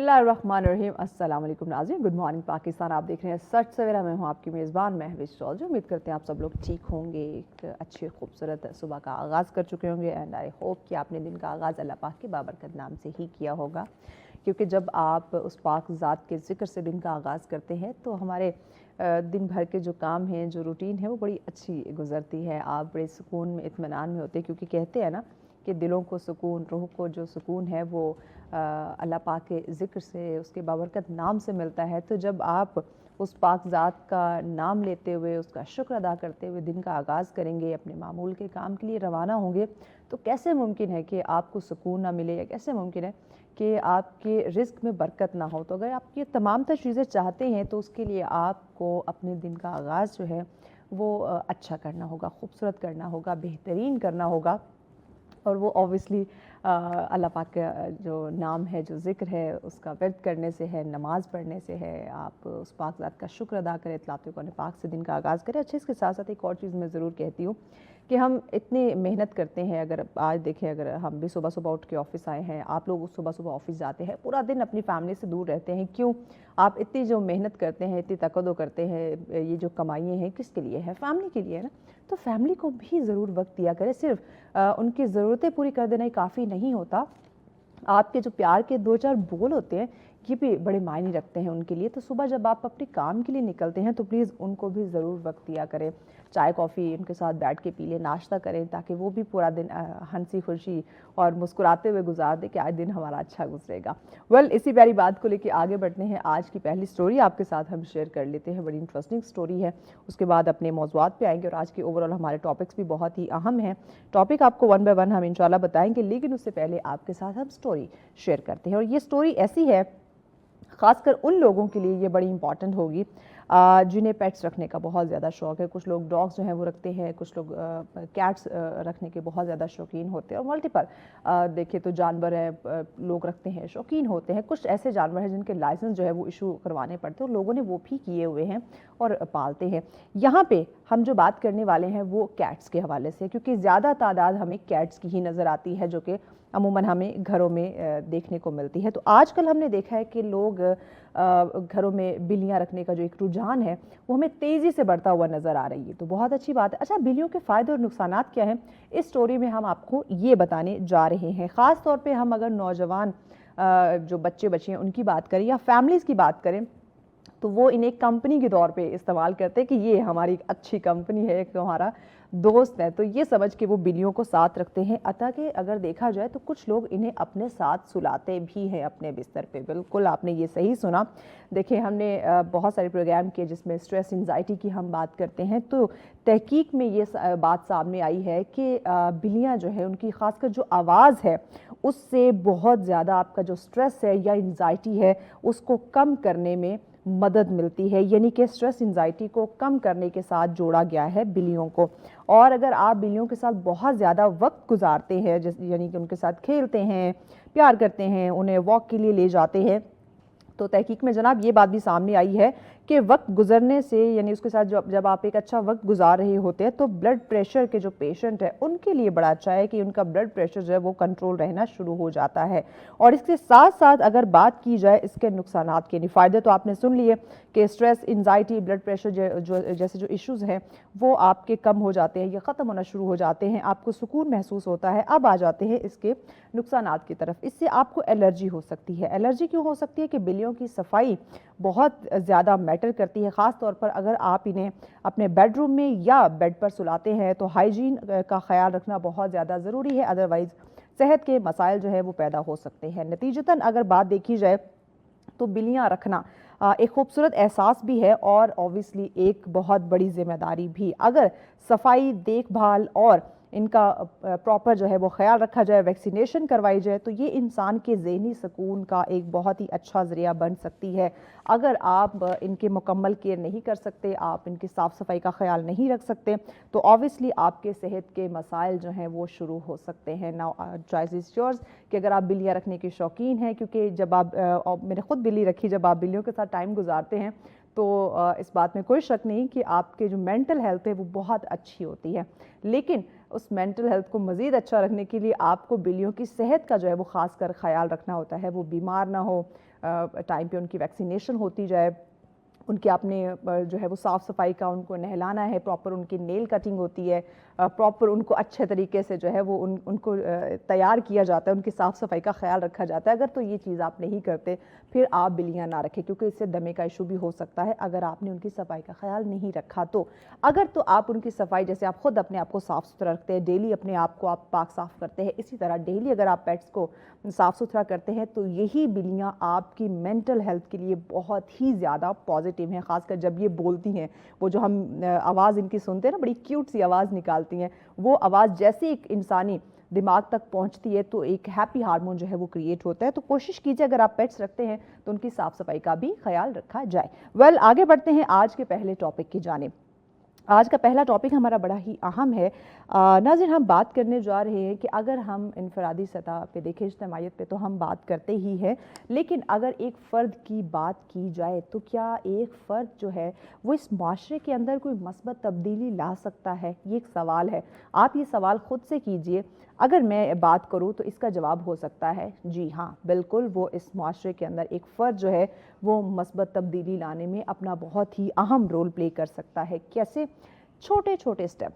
बिस्मिल्लाहिर्रहमानिर्रहीम। अस्सलाम वालेकुम नाज़रीन, गुड मॉर्निंग पाकिस्तान। आप देख रहे हैं सच सवेरा। मैं हूँ आपकी मेज़बान महविश जो उम्मीद करते हैं आप सब लोग ठीक होंगे, एक अच्छे खूबसूरत सुबह का आगाज़ कर चुके होंगे। एंड आई होप कि आपने दिन का आगाज़ अल्लाह पाक के बाबरकत नाम से ही किया होगा, क्योंकि जब आप उस पाक ज़ात के ज़िक्र से दिन का आगाज़ करते हैं तो हमारे दिन भर के जो काम हैं, जो रूटीन है, वो बड़ी अच्छी गुजरती है। आप बड़े सुकून में, इत्मीनान में होते हैं, क्योंकि कहते हैं ना कि दिलों को सुकून, रूह को जो सुकून है वो अल्लाह पाक के ज़िक्र से, उसके बाबरकत नाम से मिलता है। तो जब आप उस पाक ज़ात का नाम लेते हुए, उसका शुक्र अदा करते हुए दिन का आगाज़ करेंगे, अपने मामूल के काम के लिए रवाना होंगे, तो कैसे मुमकिन है कि आपको सुकून ना मिले, या कैसे मुमकिन है कि आपके रिज़्क में बरकत ना हो। तो अगर आप ये तमाम तर चीज़ें चाहते हैं तो उसके लिए आपको अपने दिन का आगाज़ जो है वो अच्छा करना होगा, खूबसूरत करना होगा, बेहतरीन करना होगा। और वो ऑब्वियसली अल्लाह पाक का जो नाम है, जो ज़िक्र है, उसका वर्द करने से है, नमाज़ पढ़ने से है। आप उस पाक ज़ात का शुक्र अदा करें, इतलात कौन पाक से दिन का आगाज़ करें। अच्छा, इसके साथ साथ एक और चीज़ मैं ज़रूर कहती हूँ कि हम इतनी मेहनत करते हैं। अगर आज देखें, अगर हम भी सुबह सुबह उठ के ऑफ़िस आए हैं, आप लोग सुबह सुबह ऑफ़िस जाते हैं, पूरा दिन अपनी फैमिली से दूर रहते हैं, क्यों? आप इतनी जो मेहनत करते हैं, इतनी तकद्दो करते हैं, ये जो कमाइयाँ हैं किसके लिए है? फैमिली के लिए है ना। तो फैमिली को भी ज़रूर वक्त दिया करें। सिर्फ उनकी ज़रूरतें पूरी कर देना ही काफ़ी नहीं होता। आपके जो प्यार के दो चार बोल होते हैं, ये भी बड़े मायने रखते हैं उनके लिए। तो सुबह जब आप अपने काम के लिए निकलते हैं तो प्लीज़ उनको भी ज़रूर वक्त दिया करें। चाय कॉफ़ी उनके साथ बैठ के पी लें, नाश्ता करें, ताकि वो भी पूरा दिन हंसी खुशी और मुस्कुराते हुए गुजार दे कि आज दिन हमारा अच्छा गुजरेगा। इसी प्यारी बात को लेकर आगे बढ़ते हैं। आज की पहली स्टोरी आपके साथ हम शेयर कर लेते हैं। बड़ी इंटरेस्टिंग स्टोरी है। उसके बाद अपने मौज़ूआत पे आएंगे और आज के ओवरऑल हमारे टॉपिक्स भी बहुत ही अहम हैं। टॉपिक आपको वन बाय वन हम इंशाल्लाह बताएंगे, लेकिन उससे पहले आपके साथ हम स्टोरी शेयर करते हैं। और ये स्टोरी ऐसी है, ख़ासकर उन लोगों के लिए ये बड़ी इंपॉर्टेंट होगी जिन्हें पेट्स रखने का बहुत ज़्यादा शौक़ है। कुछ लोग डॉग्स जो हैं वो रखते हैं, कुछ लोग कैट्स रखने के बहुत ज़्यादा शौकीन होते हैं। और मल्टीपल देखिए तो जानवर हैं, लोग रखते हैं, शौकीन होते हैं। कुछ ऐसे जानवर हैं जिनके लाइसेंस जो है वो इशू करवाने पड़ते हैं, और लोगों ने वो भी किए हुए हैं और पालते हैं। यहाँ पे हम जो बात करने वाले हैं वो कैट्स के हवाले से, क्योंकि ज़्यादा तादाद हमें कैट्स की ही नज़र आती है, जो कि अमूमन हमें घरों में देखने को मिलती है। तो आजकल हमने देखा है कि लोग घरों में बिल्लियां रखने का जो एक रुझान है वो हमें तेज़ी से बढ़ता हुआ नज़र आ रही है। तो बहुत अच्छी बात है। अच्छा, बिल्लियों के फ़ायदे और नुकसानात क्या हैं, इस स्टोरी में हम आपको ये बताने जा रहे हैं। ख़ास तौर पे हम अगर नौजवान जो बच्चे हैं उनकी बात करें, या फैमिलीज़ की बात करें, तो वो इन्हें कंपनी के तौर पे इस्तेमाल करते हैं कि ये हमारी अच्छी कंपनी है, एक हमारा दोस्त है, तो ये समझ के वो बिल्लियों को साथ रखते हैं। अतः कि अगर देखा जाए तो कुछ लोग इन्हें अपने साथ सुलाते भी हैं अपने बिस्तर पे। बिल्कुल आपने ये सही सुना। देखिए, हमने बहुत सारे प्रोग्राम किए जिसमें स्ट्रेस एंजाइटी की हम बात करते हैं, तो तहकीक में ये बात सामने आई है कि बिल्लियाँ जो है उनकी खासकर जो आवाज़ है उससे बहुत ज़्यादा आपका जो स्ट्रेस है या एंजाइटी है उसको कम करने में मदद मिलती है। यानी कि स्ट्रेस एंजाइटी को कम करने के साथ जोड़ा गया है बिल्लियों को। और अगर आप बिल्लियों के साथ बहुत ज़्यादा वक्त गुजारते हैं, यानी कि उनके साथ खेलते हैं, प्यार करते हैं, उन्हें वॉक के लिए ले जाते हैं, तो तहकीक में जनाब ये बात भी सामने आई है कि वक्त गुजरने से, यानी उसके साथ जब आप एक अच्छा वक्त गुजार रहे होते हैं, तो ब्लड प्रेशर के जो पेशेंट है उनके लिए बड़ा अच्छा है कि उनका ब्लड प्रेशर जो है वो कंट्रोल रहना शुरू हो जाता है। और इसके साथ साथ अगर बात की जाए इसके नुकसानात के, फ़ायदे तो आपने सुन लिए कि स्ट्रेस, एंजाइटी, ब्लड प्रेशर जैसे जो इश्यूज़ हैं वो आपके कम हो जाते हैं या ख़त्म होना शुरू हो जाते हैं, आपको सुकून महसूस होता है। अब आ जाते हैं इसके नुकसानात की तरफ। इससे आपको एलर्जी हो सकती है। एलर्जी क्यों हो सकती है? कि बिल्लियों की सफाई बहुत ज़्यादा मैटर करती है। ख़ास तौर पर अगर आप इन्हें अपने बेडरूम में या बेड पर सुलाते हैं तो हाइजीन का ख्याल रखना बहुत ज़्यादा ज़रूरी है, अदरवाइज़ सेहत के मसाइल जो है वो पैदा हो सकते हैं। नतीजतन अगर बात देखी जाए तो बिल्लियाँ रखना एक खूबसूरत एहसास भी है और ऑब्वियसली एक बहुत बड़ी जिम्मेदारी भी। अगर सफाई, देखभाल और इनका प्रॉपर जो है वो ख्याल रखा जाए, वैक्सीनेशन करवाई जाए, तो ये इंसान के ज़हनी सुकून का एक बहुत ही अच्छा ज़रिया बन सकती है। अगर आप इनके मुकम्मल केयर नहीं कर सकते, आप इनकी साफ़ सफाई का ख्याल नहीं रख सकते, तो ऑब्वियसली आपके सेहत के मसाइल जो हैं वो शुरू हो सकते हैं। नाउ चॉइस इज़ योर्स कि अगर आप बिल्लियाँ रखने के शौकीन हैं, क्योंकि जब आप मैंने खुद बिल्ली रखी, जब आप बिल्लियों के साथ टाइम गुजारते हैं तो इस बात में कोई शक नहीं कि आपके जो मेंटल हेल्थ है वो बहुत अच्छी होती है। लेकिन उस मेंटल हेल्थ को मज़ीद अच्छा रखने के लिए आपको बिल्लियों की सेहत का जो है वो ख़ास कर ख्याल रखना होता है। वो बीमार ना हो, टाइम पे उनकी वैक्सीनेशन होती जाए, उनके अपने जो है वो साफ़ सफाई का उनको नहलाना है, प्रॉपर उनकी नेल कटिंग होती है, प्रॉपर उनको अच्छे तरीके से जो है वो उनको तैयार किया जाता है, उनकी साफ़ सफाई का ख्याल रखा जाता है। अगर तो ये चीज़ आप नहीं करते फिर आप बिल्लियाँ ना रखें, क्योंकि इससे दमे का इशू भी हो सकता है अगर आपने उनकी सफाई का ख्याल नहीं रखा तो। अगर तो आप उनकी सफाई, जैसे आप खुद अपने आप को साफ़ सुथरा रखते हैं, डेली अपने आप को आप पाक साफ़ करते हैं, इसी तरह डेली अगर आप पेट्स को साफ़ सुथरा करते हैं तो यही बिल्लियाँ आपकी मेंटल हेल्थ के लिए बहुत ही ज़्यादा पॉजिटिव हैं। ख़ासकर जब ये बोलती हैं, वो जो हम आवाज़ इनकी सुनते हैं ना, बड़ी क्यूट सी आवाज़ निकालती हैं, वो आवाज़ जैसे एक इंसानी दिमाग तक पहुंचती है तो एक हैप्पी हार्मोन जो है वो क्रिएट होता है। तो कोशिश कीजिए अगर आप पेट्स रखते हैं तो उनकी साफ़ सफाई का भी ख्याल रखा जाए। आगे बढ़ते हैं आज के पहले टॉपिक की जानिब। आज का पहला टॉपिक हमारा बड़ा ही अहम है। नाज़रीन, हम बात करने जा रहे हैं कि अगर हम इनफरादी सतह पे देखें, इज्तिमाइयत पे तो हम बात करते ही हैं, लेकिन अगर एक फ़र्द की बात की जाए तो क्या एक फ़र्द जो है वो इस माशरे के अंदर कोई मस्बत तब्दीली ला सकता है? ये एक सवाल है। आप ये सवाल ख़ुद से कीजिए। अगर मैं बात करूँ तो इसका जवाब हो सकता है जी हाँ, बिल्कुल वो इस माशरे के अंदर एक फ़र्द जो है वो मस्बत तब्दीली लाने में अपना बहुत ही अहम रोल प्ले कर सकता है। कैसे? छोटे छोटे स्टेप।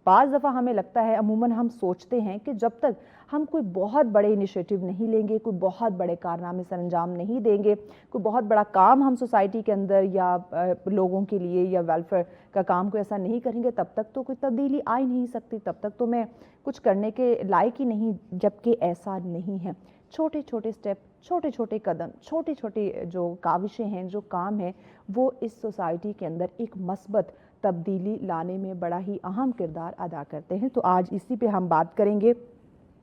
बाज़ दफ़ा हमें लगता है, अमूमन हम सोचते हैं कि जब तक हम कोई बहुत बड़े इनिशिएटिव नहीं लेंगे, कोई बहुत बड़े कारनामे सर अंजाम नहीं देंगे, कोई बहुत बड़ा काम हम सोसाइटी के अंदर या लोगों के लिए या वेलफेयर का काम को ऐसा नहीं करेंगे, तब तक तो कोई तब्दीली आ ही नहीं सकती, तब तक तो मैं कुछ करने के लायक ही नहीं। जबकि ऐसा नहीं है। छोटे छोटे स्टेप, छोटे छोटे कदम, छोटे छोटे जो काविशें हैं, जो काम हैं, वो इस सोसाइटी के अंदर एक मस्बत तब्दीली लाने में बड़ा ही अहम किरदार अदा करते हैं। तो आज इसी पे हम बात करेंगे।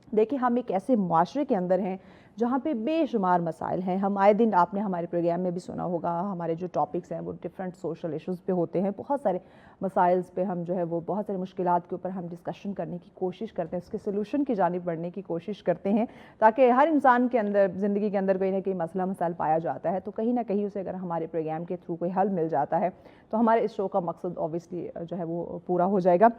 देखिए, हम एक ऐसे माशरे के अंदर हैं जहाँ पे बेशुमार मसाइल हैं। हम आए दिन, आपने हमारे प्रोग्राम में भी सुना होगा, हमारे जो टॉपिक्स हैं वो डिफरेंट सोशल इश्यूज़ पे होते हैं। बहुत सारे मसाइल्स पे हम जो है वो बहुत सारी मुश्किलात के ऊपर हम डिस्कशन करने की कोशिश करते हैं, उसके सोल्यूशन की जानिब बढ़ने की कोशिश करते हैं, ताकि हर इंसान के अंदर, ज़िंदगी के अंदर कोई ना कोई मसला मसाइल पाया जाता है तो कहीं ना कहीं उसे अगर हमारे प्रोग्राम के थ्रू कोई हल मिल जाता है तो हमारे इस शो का मकसद ऑब्वियसली जो है वो पूरा हो जाएगा।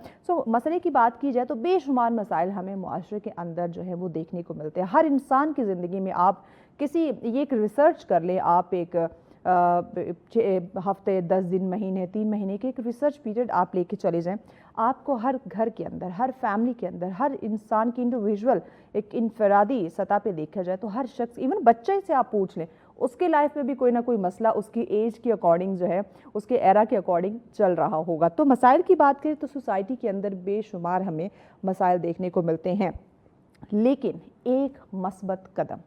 मसले की बात की जाए तो बेशुमार मसाइल हमें मुआशरे के अंदर जो है वो देखने को मिलते हैं। हर इंसान की ज़िंदगी में आप ये एक रिसर्च कर लें, आप एक हफ्ते, 10 दिन, महीने, 3 महीने के एक रिसर्च पीरियड आप लेके चले जाएं, आपको हर घर के अंदर, हर फैमिली के अंदर, हर इंसान की इंडिविजुअल एक इनफरादी सतह पे देखा जाए तो हर शख्स, इवन बच्चे से आप पूछ लें, उसके लाइफ में भी कोई ना कोई मसला उसकी एज के अकॉर्डिंग जो है, उसके एरा के अकॉर्डिंग चल रहा होगा। तो मसाइल की बात करें तो सोसाइटी के अंदर बेशुमार हमें मसाइल देखने को मिलते हैं, लेकिन एक मस्बत कदम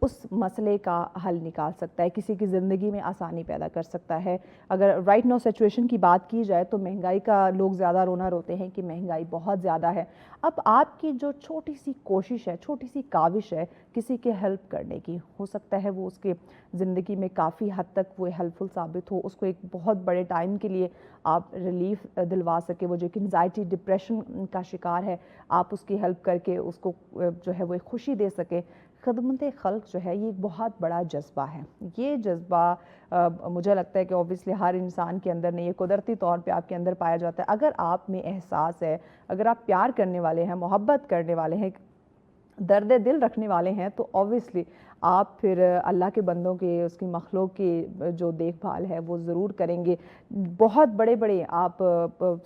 उस मसले का हल निकाल सकता है, किसी की ज़िंदगी में आसानी पैदा कर सकता है। अगर राइट नाउ सिचुएशन की बात की जाए तो महंगाई का लोग ज़्यादा रोना रोते हैं कि महंगाई बहुत ज़्यादा है। अब आपकी जो छोटी सी कोशिश है, छोटी सी काविश है किसी के हेल्प करने की, हो सकता है वो उसके ज़िंदगी में काफ़ी हद तक वो हेल्पफुल साबित हो, उसको एक बहुत बड़े टाइम के लिए आप रिलीफ दिलवा सके। वो जो कि एंजाइटी, डिप्रेशन का शिकार है, आप उसकी हेल्प करके उसको जो है वो एक खुशी दे सके। खिदमत खल्क जो है ये एक बहुत बड़ा जज्बा है। ये जज्बा मुझे लगता है कि ऑब्वियसली हर इंसान के अंदर नहीं, ये कुदरती तौर पे आपके अंदर पाया जाता है। अगर आप में एहसास है, अगर आप प्यार करने वाले हैं, मोहब्बत करने वाले हैं, दर्द दिल रखने वाले हैं, तो ऑब्वियसली आप फिर अल्लाह के बंदों के, उसकी मखलूक की जो देखभाल है वो ज़रूर करेंगे। बहुत बड़े बड़े आप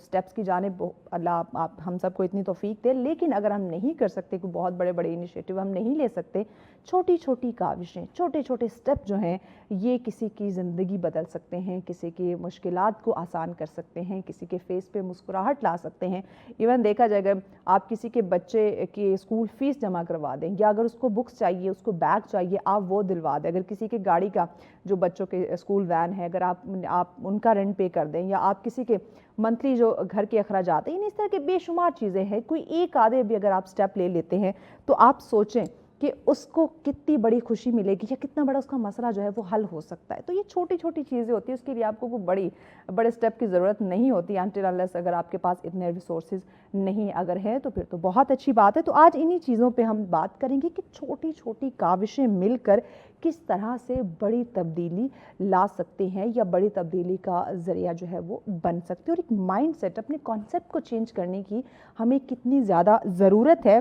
स्टेप्स की जानिब अल्लाह आप हम सबको इतनी तौफीक दे। लेकिन अगर हम नहीं कर सकते, कोई बहुत बड़े बड़े इनिशिएटिव हम नहीं ले सकते, छोटी छोटी काविशें, छोटे छोटे स्टेप जो हैं ये किसी की ज़िंदगी बदल सकते हैं, किसी की मुश्किलात को आसान कर सकते हैं, किसी के फेस पे मुस्कुराहट ला सकते हैं। इवन देखा जाएगा, आप किसी के बच्चे की स्कूल फ़ीस जमा करवा दें, या अगर उसको बुक्स चाहिए, उसको बैग चाहिए, आप वो दिलवा दें। अगर किसी की गाड़ी का, जो बच्चों के स्कूल वैन है, अगर आप उनका रेंट पे कर दें, या आप किसी के मंथली जो घर के अखराजात हैं, इस तरह के बेशुमार चीज़ें हैं। कोई एक आधे भी अगर आप स्टेप ले लेते हैं तो आप सोचें कि उसको कितनी बड़ी खुशी मिलेगी, या कितना बड़ा उसका मसला जो है वो हल हो सकता है। तो ये छोटी छोटी चीज़ें होती हैं, उसके लिए आपको कोई बड़े स्टेप की ज़रूरत नहीं होती, अनटिल अनलेस अगर आपके पास इतने रिसोर्सेज नहीं अगर है तो फिर तो बहुत अच्छी बात है। तो आज इन्हीं चीज़ों पे हम बात करेंगे कि छोटी छोटी काविशें मिलकर किस तरह से बड़ी तब्दीली ला सकते हैं, या बड़ी तब्दीली का ज़रिया जो है वो बन सकते हैं। और एक माइंड सेट, अपने कॉन्सेप्ट को चेंज करने की हमें कितनी ज़्यादा ज़रूरत है,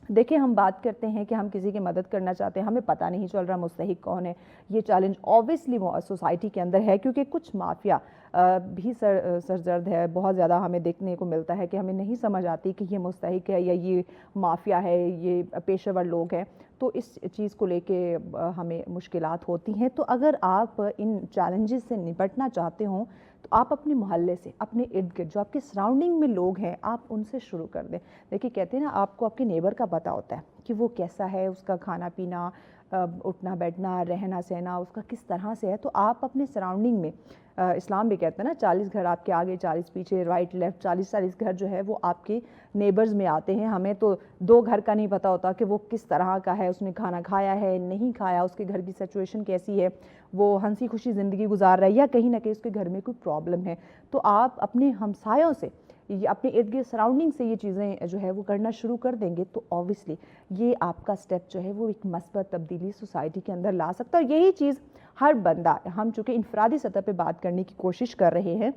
देखिए, हम बात करते हैं कि हम किसी की मदद करना चाहते हैं, हमें पता नहीं चल रहा मुस्तहिक कौन है। ये चैलेंज ऑब्वियसली सोसाइटी के अंदर है, क्योंकि कुछ माफिया भी सरजर्द है। बहुत ज़्यादा हमें देखने को मिलता है कि हमें नहीं समझ आती कि ये मुस्तहिक है या ये माफिया है, ये पेशेवर लोग हैं। तो इस चीज़ को लेके हमें मुश्किलात होती हैं। तो अगर आप इन चैलेंजेस से निपटना चाहते हों, तो आप अपने मोहल्ले से, अपने इर्द गिर्द जो आपके सराउंडिंग में लोग हैं, आप उनसे शुरू कर दें। देखिए, कहते हैं ना, आपको आपके नेबर का पता होता है कि वो कैसा है, उसका खाना पीना, उठना बैठना, रहना सहना उसका किस तरह से है। तो आप अपने सराउंडिंग में, इस्लाम भी कहता है ना, 40 घर आपके आगे, 40 पीछे, राइट लेफ्ट, 40 घर जो है वो आपके नेबर्स में आते हैं। हमें तो 2 घर का नहीं पता होता कि वो किस तरह का है, उसने खाना खाया है नहीं खाया, उसके घर की सिचुएशन कैसी है, वो हंसी खुशी ज़िंदगी गुजार रहा है या कहीं ना कहीं उसके घर में कोई प्रॉब्लम है। तो आप अपने हमसायों से, ये अपने इर्द गिर्द सराउंडिंग से ये चीज़ें जो है वो करना शुरू कर देंगे, तो ऑब्वियसली ये आपका स्टेप जो है वो एक मस्बत तब्दीली सोसाइटी के अंदर ला सकता है। और यही चीज़ हर बंदा, हम चूँकि इनफरादी सतह पे बात करने की कोशिश कर रहे हैं,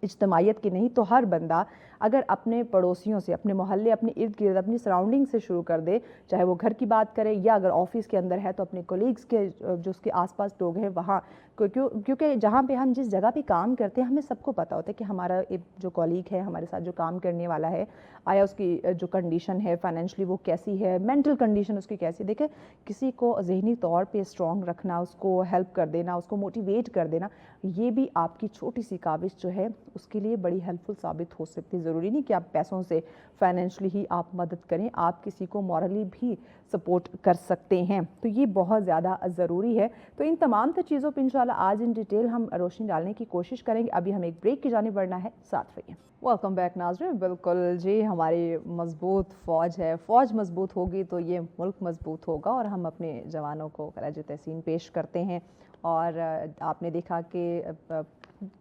इज्तमाहियत की नहीं, तो हर बंदा अगर अपने पड़ोसियों से, अपने मोहल्ले, अपने इर्द गिर्द, अपनी सराउंडिंग से शुरू कर दे, चाहे वो घर की बात करे या अगर ऑफिस के अंदर है तो अपने कोलीग्स के, जो उसके आसपास लोग हैं वहाँ, क्योंकि जहाँ पे हम जिस जगह पे काम करते हैं, हमें सबको पता होता है कि हमारा एक जो कॉलीग है, हमारे साथ जो काम करने वाला है, आया उसकी जो कंडीशन है फाइनेंशियली वो कैसी है, मेंटल कंडीशन उसकी कैसी। देखे, किसी को जहनी तौर पे स्ट्रॉन्ग रखना, उसको हेल्प कर देना, उसको मोटिवेट कर देना, ये भी आपकी छोटी सी काविश जो है उसके लिए बड़ी हेल्पफुल साबित हो सकती है। ज़रूरी नहीं कि आप पैसों से, फाइनेंशियली ही आप मदद करें, आप किसी को मॉरली भी सपोर्ट कर सकते हैं। तो ये बहुत ज़्यादा ज़रूरी है। तो इन तमाम चीज़ों पर इंशाल्लाह आज इन डिटेल हम रोशनी डालने की कोशिश करेंगे। अभी हम एक ब्रेक की जानिब बढ़ना है, साथ रहिए। वेलकम बैक नाज़रीन। बिल्कुल जी, हमारी मजबूत फ़ौज है, फ़ौज मजबूत होगी तो ये मुल्क मजबूत होगा। और हम अपने जवानों को खराज तहसीन पेश करते हैं। और आपने देखा कि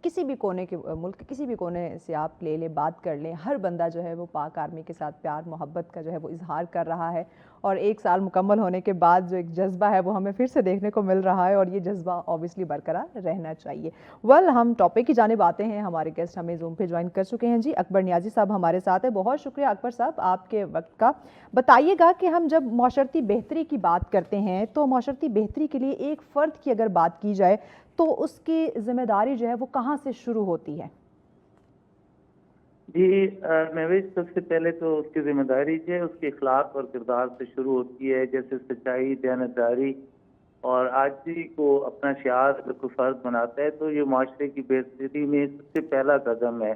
किसी भी कोने के मुल्क के किसी भी कोने से आप ले लें, बात कर लें, हर बंदा जो है वो पाक आर्मी के साथ प्यार मोहब्बत का जो है वो इजहार कर रहा है। और 1 साल मुकम्मल होने के बाद जो एक जज्बा है वो हमें फिर से देखने को मिल रहा है, और ये जज्बा ऑब्वियसली बरकरार रहना चाहिए। हम टॉपिक की जानिब आते हैं। हमारे गेस्ट हमें जूम पे ज्वाइन कर चुके हैं जी। अकबर नियाजी साहब हमारे साथ है। बहुत शुक्रिया अकबर साहब आपके वक्त का। बताइएगा कि हम जब माशरती बेहतरी की बात करते हैं, तो माशरती बेहतरी के लिए एक फ़र्द की अगर बात की जाए तो उसकी जिम्मेदारी जो है वो कहाँ से शुरू होती है? जी महवेश, सबसे पहले तो उसकी जिम्मेदारी जो है उसके अखलाक और किरदार से शुरू होती है। जैसे सच्चाई, दयानतदारी और आजिज़ी को अपना शिआर अगर कोई फर्ज बनाता है तो ये माशरे की बेहतरी में सबसे पहला कदम है।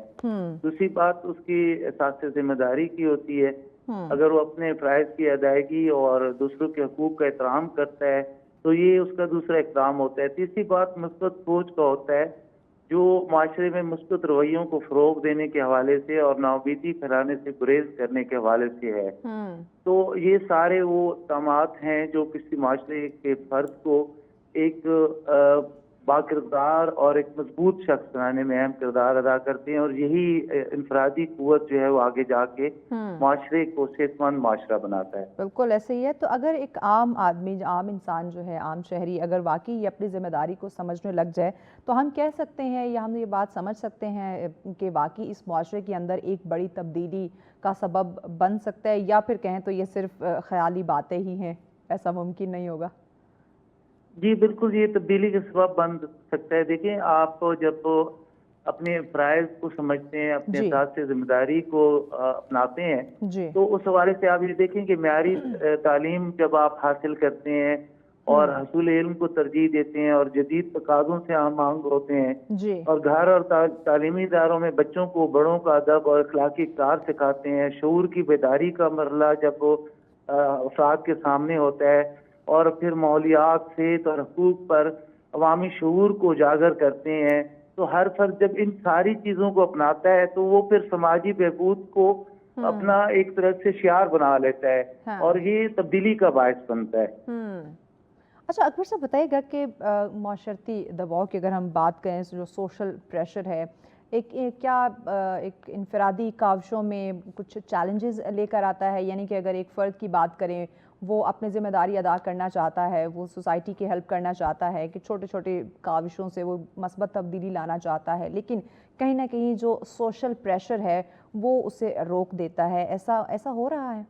दूसरी बात उसकी एहसास जिम्मेदारी की होती है। अगर वो अपने फ़राइज़ की अदायगी और दूसरों के हकूक़ का एहतराम करता है तो ये उसका दूसरा इक़दाम होता है। तीसरी बात मुस्बत सोच का होता है, जो माशरे में मुस्बत रवैयों को फ़रोग़ देने के हवाले से और नाउमीदी फैलाने से गुरेज़ करने के हवाले से है। तो ये सारे वो इक़दामात हैं जो किसी माशरे के फ़र्द को एक बाकिरदार और एक मजबूत शख्स बनाने में अहम किरदार अदा करते हैं। और यही इनफरादी क़ुव्वत जो है वो आगे जाके माशरे को सेहतमंद माशरा बनाता है। बिल्कुल ऐसे ही है। तो अगर एक आम आदमी, आम इंसान जो है, आम शहरी, अगर वाकई ये अपनी जिम्मेदारी को समझने लग जाए, तो हम कह सकते हैं या हम ये बात समझ सकते हैं कि वाकई इस माशरे के अंदर एक बड़ी तब्दीली का सबब बन सकता है, या फिर कहें तो ये सिर्फ ख्याली बातें ही हैं, ऐसा मुमकिन नहीं होगा? जी बिल्कुल, ये तब्दीली का सबब बन सकता है। देखिए, आप जब अपने फ़राइज़ को समझते हैं, अपने जी एहसास से ज़िम्मेदारी को अपनाते हैं, जी। तो उस हवाले से आप ये देखें कि मयारी तालीम जब आप हासिल करते हैं और हसूल इल्म को तरजीह देते हैं और जदीद तकाज़ों से हम आंग होते हैं, जी और घर और तालीमी इदारों में बच्चों को बड़ों का अदब और अखलाकी इक़्तिदार सिखाते हैं, शऊर की बेदारी का मरला जब वो अफ़राद के सामने होता है, और फिर माहौलियात, सेहत और हकूक़ पर अवामी शऊर को उजागर करते हैं, तो हर फर्द जब इन सारी चीज़ों को अपनाता है तो वो फिर समाजी बहबूद को अपना एक तरह से शिआर बना लेता है, हाँ। और ये तब्दीली का बायस बनता है। अच्छा अकबर साहब, बताइएगा कि माशरती दबाव की अगर हम बात करें, जो सोशल प्रेशर है, एक इनफरादी काविशों में कुछ चैलेंजेस लेकर आता है? यानी कि अगर एक फ़र्द की बात करें, वो अपनी ज़िम्मेदारी अदा करना चाहता है, वो सोसाइटी की हेल्प करना चाहता है, कि छोटे छोटे काविशों से वो मस्बत तब्दीली लाना चाहता है, लेकिन कहीं ना कहीं जो सोशल प्रेशर है वो उसे रोक देता है, ऐसा ऐसा हो रहा है?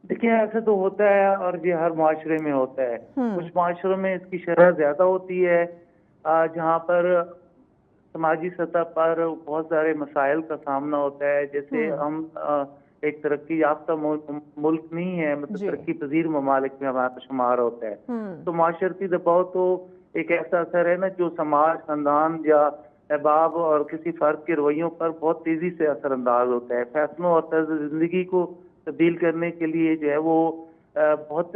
देखिए ऐसे तो होता है और ये हर माशरे में होता है। कुछ माशरों में इसकी शरह ज़्यादा होती है, जहाँ पर समाजी सतह पर बहुत सारे मसाइल का सामना होता है। जैसे हम्म। हम एक तरक्की याफ्ता मुल्क नहीं है, मतलब जी। तरक्की पजीर ममालिक में हमारा शुमार होता है। हम्म। तो माशरती दबाव तो एक ऐसा असर है ना जो समाज, खानदान या अहबाब और किसी फर्द के रवैयों पर बहुत तेजी से असरअंदाज होता है। फैसलों और तर्ज जिंदगी को तब्दील करने के लिए जो है वो बहुत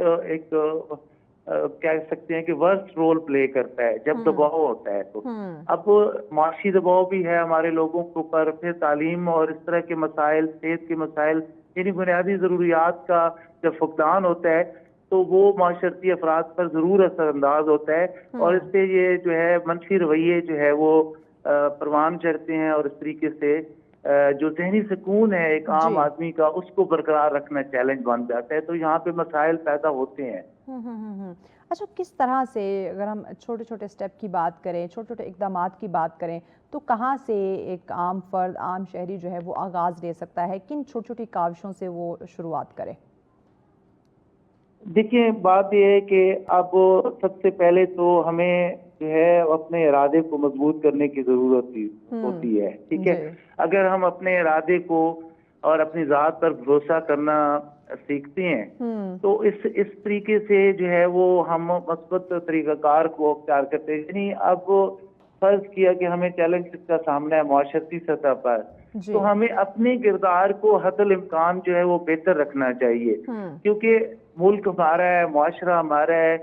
कह सकते हैं कि वर्स्ट रोल प्ले करता है जब हम्म। दबाव होता है। तो हम्म। अब माशी दबाव भी है हमारे लोगों के ऊपर, फिर तालीम और इस तरह के मसाइल, सेहत के मसाइल, यानी बुनियादी ज़रूरियात का जब फुकदान होता है तो वो माशरती अफराद पर ज़रूर असरअंदाज होता है और इससे ये जो है मनफी रवैये जो है वो परवान चढ़ते हैं और इस तरीके से जो जहनी सुकून है एक जी। आम आदमी का उसको बरकरार रखना चैलेंज बन जाता है। तो यहाँ पे मसाइल पैदा होते हैं। अच्छा, किस तरह से अगर हम छोटे-छोटे स्टेप की बात करें, छोटे-छोटे इक़दामात की बात करें, तो कहाँ से एक आम फ़र्द, आम शहरी जो है वो आगाज़ ले सकता है? किन छोटी-छोटी काविशों से वो शुरुआत करे? देखिए बात यह है कि अब सबसे पहले तो हमें जो है अपने इरादे को मजबूत करने की ज़रूरत होती है, ठीक है। जी। अगर हम अपने इरादे को और अपनी ज़ात पर भरोसा करना सीखते हैं हुँ। तो इस तरीके से जो है वो हम मस्बत तरीक़ाकार को अख्तियार करते हैं। यानी अब फ़र्ज़ किया कि हमें चैलेंज का सामना है माशरती सतह पर, जी। तो हमें अपने किरदार को हद्दुल इम्कान जो है वो बेहतर रखना चाहिए। हुँ। क्योंकि मुल्क हमारा है, मुआशरा हमारा है,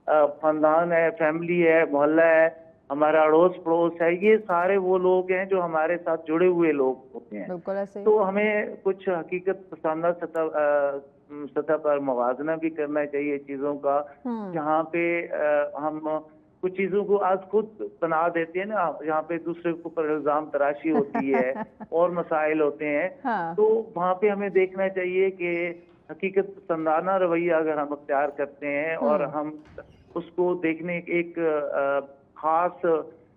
ख़ानदान है, फैमिली है, मोहल्ला है, हमारा अड़ोस-पड़ोस है, ये सारे वो लोग हैं जो हमारे साथ जुड़े हुए लोग होते हैं। बिल्कुल ऐसे ही। तो हमें कुछ हकीकत पसंद सतह पर मवाज़ना भी करना चाहिए चीज़ों का, हुँ। जहाँ पे हम कुछ चीज़ों को आज खुद बना देते हैं ना, जहाँ पे दूसरे के ऊपर इल्ज़ाम तराशी होती है और मसाइल होते हैं, हाँ। तो वहाँ पे हमें देखना चाहिए कि हकीकत पसंदाना रवैया अगर हम अख्तियार करते हैं और हुँ। हम उसको देखने एक ख़ास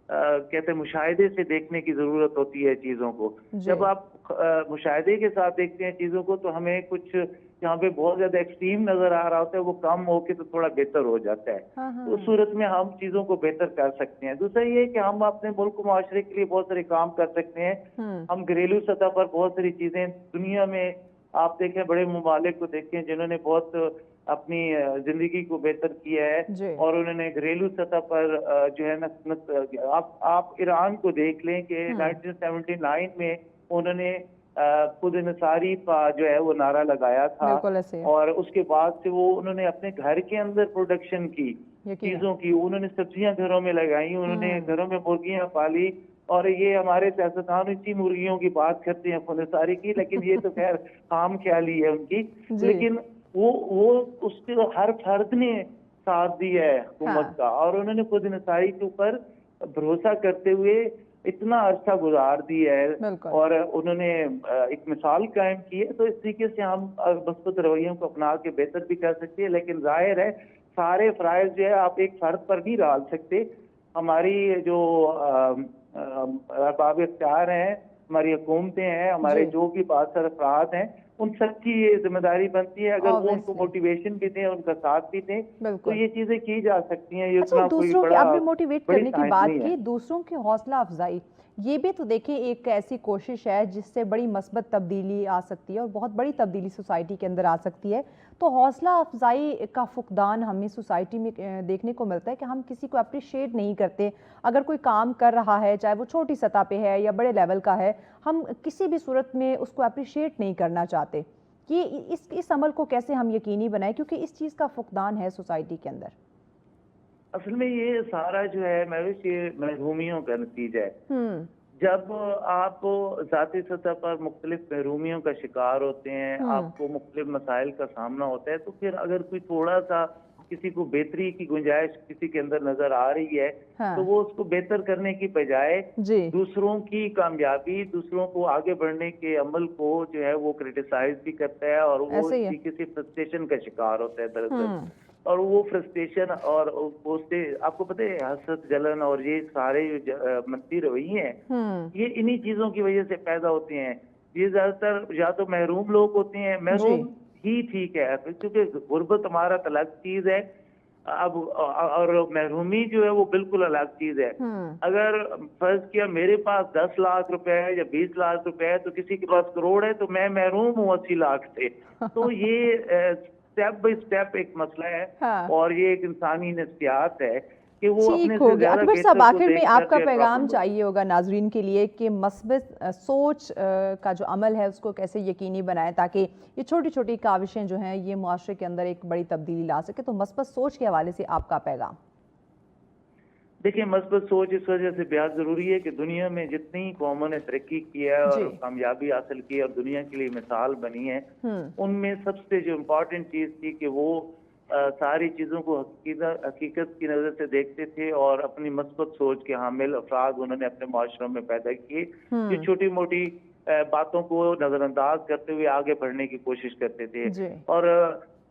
कहते हैं मुशाहिदे से देखने की ज़रूरत होती है चीज़ों को। जी। जब आप मुशाहिदे के साथ देखते हैं चीज़ों को तो हमें कुछ जहाँ पे बहुत ज़्यादा एक्सट्रीम नज़र आ रहा होता है वो कम होके तो थोड़ा बेहतर हो जाता है। हाँ, तो उस हाँ। सूरत में हम चीज़ों को बेहतर कर सकते हैं। दूसरा ये है कि हम अपने मुल्क मुआशरे के लिए बहुत सारे काम कर सकते हैं। हुँ। हम घरेलू सतह पर बहुत सारी चीज़ें दुनिया में आप देखें, बड़े ममालिक को देखें जिन्होंने बहुत अपनी ज़िंदगी को बेहतर किया है जी। और उन्होंने घरेलू सतह पर जो है ना, आप ईरान को देख लें कि हुँ। 1979 में उन्होंने खुद इंसारी का जो है वो नारा लगाया था बिल्कुल ऐसे ही। और उसके बाद से वो उन्होंने अपने घर के अंदर प्रोडक्शन की, यकीनन। चीज़ों की, उन्होंने सब्जियां घरों में लगाई, उन्होंने हुँ। घरों में मुर्गियां पाली और ये हमारे सियासतदान इसी मुर्गियों की बात करते हैं खुद इंसारी की, लेकिन ये तो खैर खाम ख्याली है उनकी। जी। लेकिन वो उसके हर फर्द ने साथ दिया है हुकूमत हाँ। का और उन्होंने खुद इंसारी के ऊपर भरोसा करते हुए इतना अरसा गुजार दिया है बिल्कुल। और उन्होंने एक मिसाल कायम की है। तो इस तरीके से हम मस्बत रवैयों को अपना के बेहतर भी कर सकते हैं, लेकिन जाहिर है सारे फ़राइज़ जो है आप एक फ़र्द पर नहीं डाल सकते। हमारी जो अरबाब इख्तियार हैं, हमारी हुकूमतें हैं, हमारे जी। जो भी बाअसर अफ़राद हैं, उन सबकी ये ज़िम्मेदारी बनती है, अगर वो उनको ऑब्वियसली। मोटिवेशन भी दें, उनका साथ भी दें, तो बिल्कुल। ये चीज़ें की जा सकती हैं। ये अच्छा, उतना कोई दूसरों की बड़ा आपने मोटिवेट बड़ी करने की साइंस बात नहीं है। की, दूसरों की हौसला अफ़ज़ाई, ये भी तो देखिए एक ऐसी कोशिश है जिससे बड़ी मस्बत तब्दीली आ सकती है और बहुत बड़ी तब्दीली सोसाइटी के अंदर आ सकती है। तो हौसला अफ़ज़ाई का फुक़दान हमें सोसाइटी में देखने को मिलता है कि हम किसी को एप्रिशिएट नहीं करते। अगर कोई काम कर रहा है, चाहे वो छोटी सतह पे है या बड़े लेवल का है, हम किसी भी सूरत में उसको एप्रिशिएट नहीं करना चाहते। ये इस अमल को कैसे हम यकीनी बनाएँ, क्योंकि इस चीज़ का फुक़दान है सोसाइटी के अंदर? असल में ये सारा जो है महविश ये महरूमियों का नतीजा है। हुँ। जब आप ज़ाती सतह पर मुख्तलिफ महरूमियों का शिकार होते हैं, हुँ। आपको मुख्तलिफ मसाइल का सामना होता है, तो फिर अगर कोई थोड़ा-सा किसी को बेहतरी की गुंजाइश किसी के अंदर नज़र आ रही है, तो हाँ। वो उसको बेहतर करने की बजाय जी। दूसरों की कामयाबी, दूसरों को आगे बढ़ने के अमल को जो है वो क्रिटिसाइज़ भी करता है और वो ऐसे ही इस है। तरीके से फ्रस्ट्रेशन का शिकार होता है दरअसल। हुँ। और वो फ्रस्ट्रेशन और उससे आपको पता है हसद, जलन और ये सारे मनफी रवैये हैं, हुँ। ये इन्हीं चीज़ों की वजह से पैदा होते हैं। ये ज़्यादातर या तो महरूम लोग होते हैं, जी। महरूम ही ठीक है, क्योंकि गुर्बत हमारा तो अलग चीज है अब, और महरूमी जो है वो बिल्कुल अलग चीज है। अगर फर्ज किया मेरे पास 10 लाख रुपए है या 20 लाख रुपए है, तो किसी के पास करोड़ है, तो मैं महरूम हूँ 80 लाख से। तो ये स्टेप बाय स्टेप एक मसला है। हाँ। और ये एक इंसानी नफ्सियात है कि वो अपने ठीक से हो गया। ज्यादा अकबर साहब, बेहतर को आखिर में देखकर आपका जो है पैगाम प्रॉब्लम चाहिए होगा नाजरीन के लिए कि मस्बत सोच का जो अमल है उसको कैसे यकीनी बनाएं ताकि ये छोटी छोटी काविशें जो हैं ये मुआशरे के अंदर एक बड़ी तब्दीली ला सके। तो मस्बत सोच के हवाले से आपका पैगाम। देखिए, मस्बत सोच इस वजह से बेहद जरूरी है कि दुनिया में जितनी कौमों ने तरक्की की है और कामयाबी हासिल की है और दुनिया के लिए मिसाल बनी है, उनमें सबसे जो इम्पोर्टेंट चीज थी कि वो सारी चीजों को हकीकत की नजर से देखते थे और अपनी मस्बत सोच के हामिल अफराद उन्होंने अपने माशरों में पैदा किए, जो छोटी मोटी बातों को नजरअंदाज करते हुए आगे बढ़ने की कोशिश करते थे। और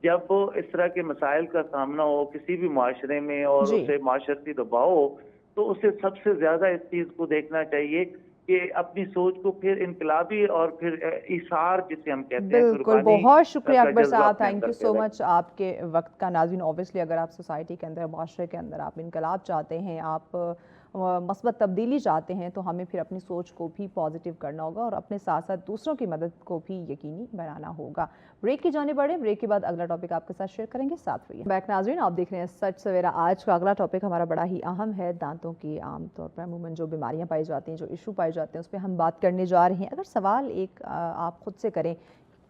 जब इस तरह के मसाइल का सामना हो किसी भी माशरे में और उसे माशरती दबाव हो, तो उसे सबसे ज्यादा इस चीज को देखना चाहिए कि अपनी सोच को फिर इनकलाबी और फिर इशार जिसे हम कहते हैं, बिल्कुल। बहुत शुक्रिया अकबर साहब, थैंक यू सो पैदा मच आपके वक्त का। नाज़रीन, ऑब्वियसली अगर आप सोसाइटी के अंदर, माशरे के अंदर आप इनकलाब चाहते हैं, आप मस्बत तब्दीली चाहते हैं, तो हमें फिर अपनी सोच को भी पॉजिटिव करना होगा और अपने साथ साथ दूसरों की मदद को भी यकीनी बनाना होगा। ब्रेक की जाने बढ़े, ब्रेक के बाद अगला टॉपिक आपके साथ शेयर करेंगे। साथ रहिए। बैक नाज़रीन, आप देख रहे हैं सच सवेरा। आज का अगला टॉपिक हमारा बड़ा ही अहम है। दांतों की आमतौर पर अमूमन जो बीमारियां पाई जाती हैं, जो इशू पाए जाते हैं, उस पर हम बात करने जा रहे हैं। अगर सवाल एक आप खुद से करें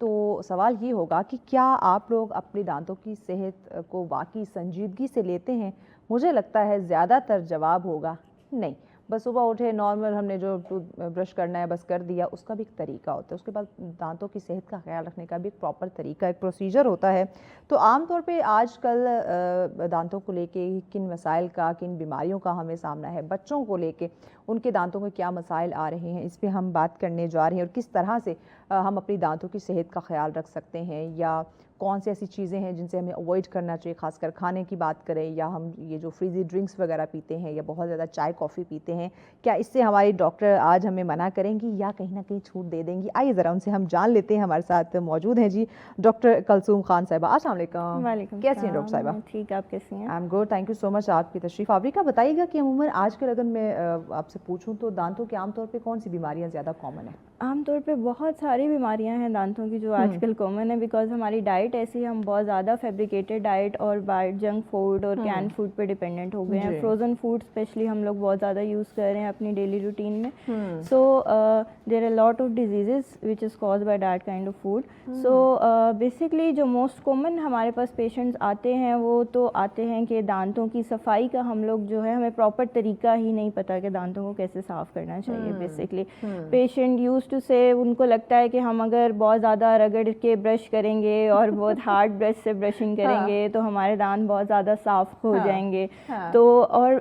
तो सवाल ये होगा कि क्या आप लोग अपनी दांतों की सेहत को वाकई संजीदगी से लेते हैं? मुझे लगता है ज़्यादातर जवाब होगा नहीं। बस सुबह उठे, नॉर्मल हमने जो टूथ ब्रश करना है बस कर दिया, उसका भी एक तरीका होता है। उसके बाद दांतों की सेहत का ख्याल रखने का भी एक प्रॉपर तरीका, एक प्रोसीजर होता है। तो आमतौर पे आजकल दांतों को लेके किन मसाइल का, किन बीमारियों का हमें सामना है, बच्चों को लेके उनके दांतों में क्या मसाइल आ रहे हैं, इस पर हम बात करने जा रहे हैं। और किस तरह से हम अपनी दांतों की सेहत का ख्याल रख सकते हैं, या कौन सी ऐसी चीज़ें हैं जिनसे हमें अवॉइड करना चाहिए, खासकर खाने की बात करें, या हम ये जो फ्रीजी ड्रिंक्स वगैरह पीते हैं या बहुत ज़्यादा चाय कॉफ़ी पीते हैं, क्या इससे हमारी डॉक्टर आज हमें मना करेंगी या कहीं ना कहीं छूट दे देंगी? आइए ज़रा उनसे हम जान लेते हैं। हमारे साथ मौजूद हैं जी डॉक्टर कलसूम खान साहिबा। अस्सलाम वालेकुम। कैसी हैं डॉक्टर साहिबा? ठीक, आप कैसी हैं? I am good, thank you so much आपकी तशरीफ़ आवरी का। बताइएगा कि अमूमन आजकल अगर मैं आपसे पूछूं तो दांतों के आमतौर पे कौन सी बीमारियां ज़्यादा कॉमन है? आमतौर पे बहुत सारी बीमारियां हैं दांतों की जो आजकल कॉमन है, बिकॉज हमारी डाइट ऐसी है, हम बहुत ज़्यादा फैब्रिकेटेड डाइट और जंक फूड और कैन फूड पे डिपेंडेंट हो गए हैं। फ्रोज़न फूड स्पेशली हम लोग बहुत ज़्यादा यूज़ कर रहे हैं अपनी डेली रूटीन में। So there are lot of diseases which is caused by that kind of food. So basically जो मोस्ट कॉमन हमारे पास पेशेंट्स आते हैं वो तो आते हैं कि दांतों की सफाई का हम लोग जो है, हमें प्रॉपर तरीका ही नहीं पता कि दांतों को कैसे साफ़ करना चाहिए। बेसिकली पेशेंट यूज टू से, उनको लगता है कि हम अगर बहुत ज़्यादा रगड़ के ब्रश करेंगे और बहुत हार्ड ब्रश से ब्रशिंग करेंगे तो हमारे दांत बहुत ज़्यादा साफ हो जाएंगे। तो और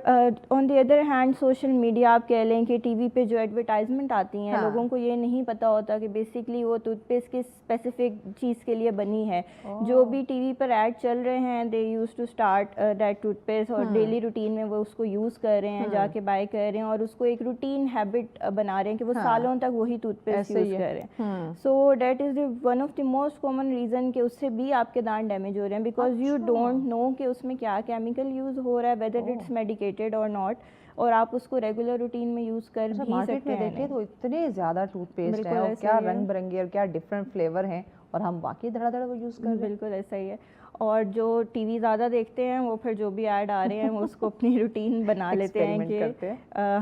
on the other hand social media आप कह लें कि टीवी पे जो एडवर्टाइजमेंट आती हैं, लोगों को ये नहीं पता होता कि बेसिकली वो टूथपेस्ट किस स्पेसिफिक चीज़ के लिए बनी है। जो भी टीवी पर ऐड चल रहे हैं, they use to start that toothpaste और डेली रूटीन में वो उसको यूज़ कर रहे हैं, जाके बाय कर रहे हैं और उसको एक रूटीन हैबिट बना रहे हैं कि वो सालों तक वही टूथपेस्ट यूज कर रहे हैं। So that is one of the most common reason कि उससे भी आपके दांत डैमेज हो रहे हैं, बिकॉज यू डोंट नो कि उसमें क्या केमिकल यूज हो रहा है, वेदर इट्स मेडिकेटेड और नॉट, और आप उसको रेगुलर रूटीन में यूज कर भी सकते हैं। देखिए तो इतने ज्यादा टूथपेस्ट हैं और क्या रंग बिरंगे और क्या डिफरेंट फ्लेवर हैं, और हम बाकी धड़ाधड़ वो यूज कर रहे हैं। बिल्कुल ऐसा ही है। और जो टीवी ज़्यादा देखते हैं वो फिर जो भी ऐड आ रहे हैं वो उसको अपनी रूटीन बना लेते हैं कि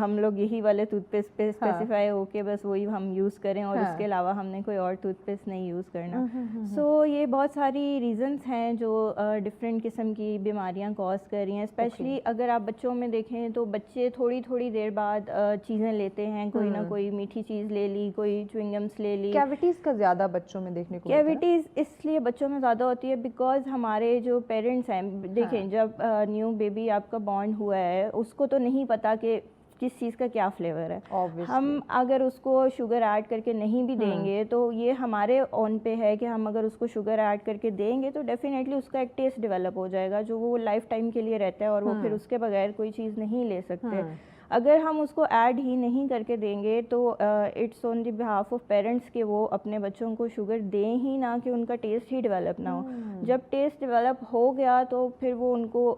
हम लोग यही वाले टूथपेस्ट पे स्पेसिफाई होके बस वही हम यूज़ करें और इसके अलावा हमने कोई और टूथपेस्ट नहीं यूज़ करना। सो ये बहुत सारी रीजंस हैं जो डिफरेंट किस्म की बीमारियां कॉज कर रही हैं। स्पेशली अगर आप बच्चों में देखें तो बच्चे थोड़ी थोड़ी देर बाद चीज़ें लेते हैं, कोई ना कोई मीठी चीज़ ले ली, कोई च्युइंगम्स ले ली। कैविटीज़ का ज़्यादा बच्चों में देखने को, कैविटीज़ इसलिए बच्चों में ज़्यादा होती है बिकॉज हमारे जो पेरेंट्स हैं, देखें जब न्यू बेबी आपका बॉर्न हुआ है उसको तो नहीं पता कि किस चीज़ का क्या फ्लेवर है। हम अगर उसको शुगर ऐड करके नहीं भी देंगे तो ये हमारे ऑन पे है कि हम अगर उसको शुगर ऐड करके देंगे तो डेफिनेटली उसका एक टेस्ट डेवलप हो जाएगा जो वो लाइफ टाइम के लिए रहता है और वो फिर उसके बगैर कोई चीज़ नहीं ले सकते। अगर हम उसको ऐड ही नहीं करके देंगे तो it's on the behalf of parents कि वो अपने बच्चों को शुगर दें ही ना, कि उनका टेस्ट ही डेवलप ना हो। जब टेस्ट डेवलप हो गया तो फिर वो उनको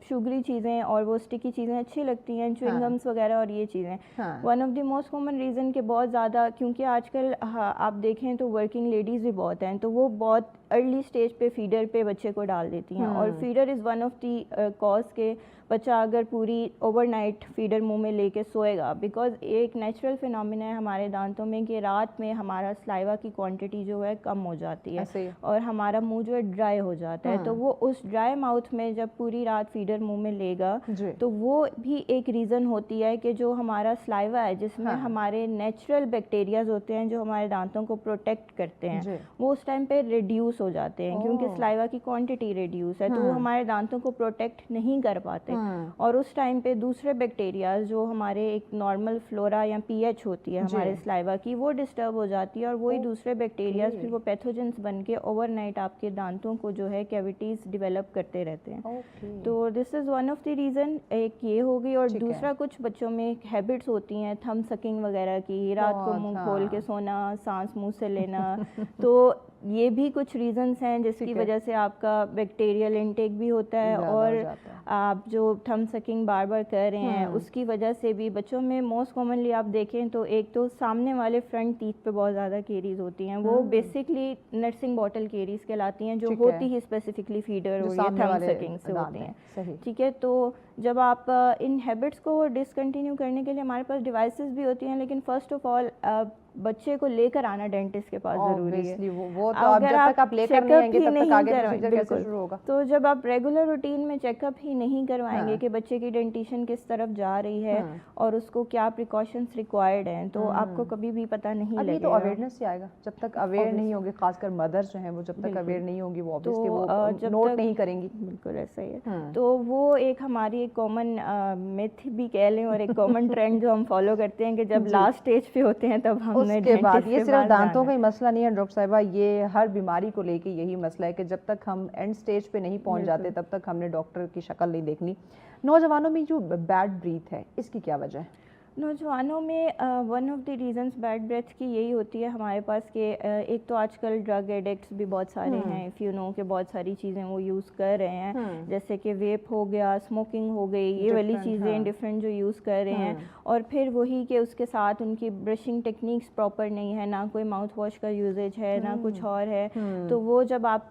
शुगरी चीज़ें और वो स्टिकी चीज़ें अच्छी लगती हैं, च्युइंगम्स वगैरह और ये चीज़ें। One of the most common reason कि बहुत ज़्यादा, क्योंकि आजकल आप देखें तो वर्किंग लेडीज़ भी बहुत हैं, तो वो बहुत अर्ली स्टेज पे फीडर पे बच्चे को डाल देती हैं, और feeder is one of the cause के बच्चा अगर पूरी ओवरनाइट फीडर मुंह में लेके सोएगा, बिकॉज एक नेचुरल फिनोमिना है हमारे दांतों में कि रात में हमारा स्लाइवा की क्वांटिटी जो है कम हो जाती है और हमारा मुंह जो है ड्राई हो जाता है। तो वो उस ड्राई माउथ में जब पूरी रात फीडर मुंह में लेगा तो वो भी एक रीज़न होती है कि जो हमारा स्लाइवा है जिसमें हमारे नेचुरल बैक्टीरियाज होते हैं जो हमारे दांतों को प्रोटेक्ट करते हैं, वो उस टाइम पे रिड्यूस हो जाते हैं, क्योंकि स्लाइवा की क्वांटिटी रिड्यूस है, तो वो हमारे दांतों को प्रोटेक्ट नहीं कर पाते। और उस टाइम पे दूसरे बैक्टीरिया जो हमारे एक नॉर्मल फ्लोरा या पीएच होती है हमारे स्लाइवा की, वो डिस्टर्ब हो जाती है, और वही दूसरे बैक्टीरिया फिर वो पैथोजेंस बन के ओवरनाइट आपके दांतों को जो है कैविटीज़ डेवलप करते रहते हैं। तो this is one of the reason, एक ये हो गई। और दूसरा कुछ बच्चों में हैबिट्स होती हैं थंब सकिंग वगैरह की, रात को मुंह खोल के सोना, सांस मुंह से लेना, तो ये भी कुछ रीजंस हैं जिसकी वजह से आपका बैक्टीरियल इनटेक भी होता है, और आप जो थंब सकिंग बार बार कर रहे हैं उसकी वजह से भी बच्चों में मोस्ट कॉमनली आप देखें तो एक तो सामने वाले फ्रंट टीथ पे बहुत ज़्यादा केरीज होती हैं, वो बेसिकली नर्सिंग बॉटल केरीज कहलाती हैं, जो होती ही स्पेसिफिकली फीडर और ये थंब सकिंग से होती हैं। ठीक है, तो जब आप इन हैबिट्स को डिसकंटिन्यू करने के लिए हमारे पास डिवाइसेस भी होती हैं, लेकिन फर्स्ट ऑफ ऑल बच्चे को लेकर आना डेंटिस्ट के पास जरूरी है। वो तो आप जब तक आप लेकर नहीं आएंगे तब तक आगे प्रोसीजर कैसे शुरू होगा? तो जब आप रेगुलर रूटीन में चेकअप ही नहीं करवाएंगे कि बच्चे की डेंटिशन किस तरफ जा रही है और उसको क्या प्रिकॉशंस रिक्वायर्ड हैं, तो आपको कभी भी पता नहीं लगेगा। तो अवेयरनेस से आएगा, जब तक अवेयर नहीं होंगे, खासकर मदर्स जो हैं वो जब तक अवेयर नहीं होंगी वो ऑब्वियसली वो नोट नहीं करेंगी। बिल्कुल ऐसा ही है। तो वो एक हमारी एक कॉमन मिथ भी कह लें और एक कॉमन ट्रेंड जो हम फॉलो करते हैं कि जब लास्ट स्टेज पे होते हैं तब हमने उसके बाद, ये सिर्फ दांतों का ही मसला नहीं है डॉक्टर साहिबा, ये हर बीमारी को लेके यही मसला है कि जब तक हम एंड स्टेज पे नहीं पहुंच जाते तब तक हमने डॉक्टर की शक्ल नहीं देखनी। नौजवानों में जो बैड ब्रीथ है इसकी क्या वजह है? नौजवानों में one of the reasons bad breath की यही होती है हमारे पास कि एक तो आजकल ड्रग एडिक्ट्स भी बहुत सारे हैं, इफ़ यू नो के बहुत सारी चीज़ें वो यूज़ कर रहे हैं, जैसे कि वेप हो गया, स्मोकिंग हो गई, ये वाली चीज़ें डिफरेंट जो यूज़ कर रहे हैं, और फिर वही कि उसके साथ उनकी ब्रशिंग टेक्निक्स प्रॉपर नहीं है, ना कोई माउथ वॉश का यूजेज है ना कुछ और है, तो वो जब आप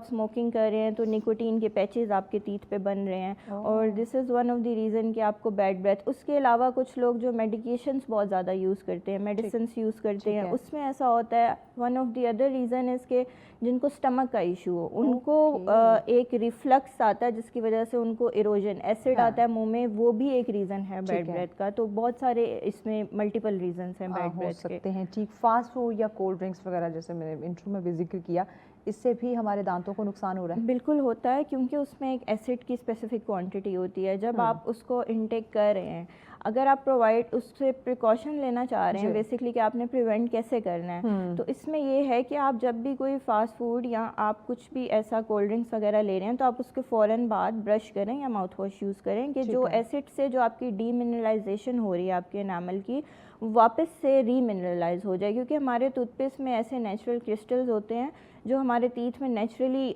स्मोकिंग कर रहे हैं तो निकोटीन के पैचेस आपके टीथ पे बन रहे हैं, और this is one of the reason कि आपको बैड ब्रेथ। उसके अलावा कुछ लोग जो मेडिकेशंस बहुत ज़्यादा यूज़ करते हैं, मेडिसिन्स यूज़ करते हैं, उसमें ऐसा होता है। One of the other reason is के जिनको स्टमक का इशू हो, उनको एक रिफ्लक्स आता है जिसकी वजह से उनको इरोजन एसिड आता है मुंह में, वो भी एक रीज़न है बैड ब्रेथ का। तो बहुत सारे इसमें मल्टीपल रीजंस हैं बैड ब्रेथ के। सकते हैं। ठीक, फास्ट फूड या कोल्ड ड्रिंक्स वगैरह जैसे मैंने इंट्रो में भी जिक्र किया, इससे भी हमारे दांतों को नुकसान हो रहा है? बिल्कुल होता है, क्योंकि उसमें एक एसिड की स्पेसिफिक क्वांटिटी होती है। जब आप उसको इनटेक कर रहे हैं, अगर आप प्रोवाइड उससे प्रिकॉशन लेना चाह रहे हैं बेसिकली कि आपने प्रिवेंट कैसे करना है, तो इसमें ये है कि आप जब भी कोई फास्ट फूड या आप कुछ भी ऐसा कोल्ड ड्रिंक्स वगैरह ले रहे हैं तो आप उसके फ़ौरन बाद ब्रश करें या माउथ वॉश यूज़ करें, कि जो एसिड से जो आपकी डीमिनरलाइजेशन हो रही है आपके एनामल की, वापस से रीमिनरलाइज हो जाए, क्योंकि हमारे टूथपेस्ट में ऐसे नेचुरल क्रिस्टल्स होते हैं जो हमारे टीथ में नेचुरली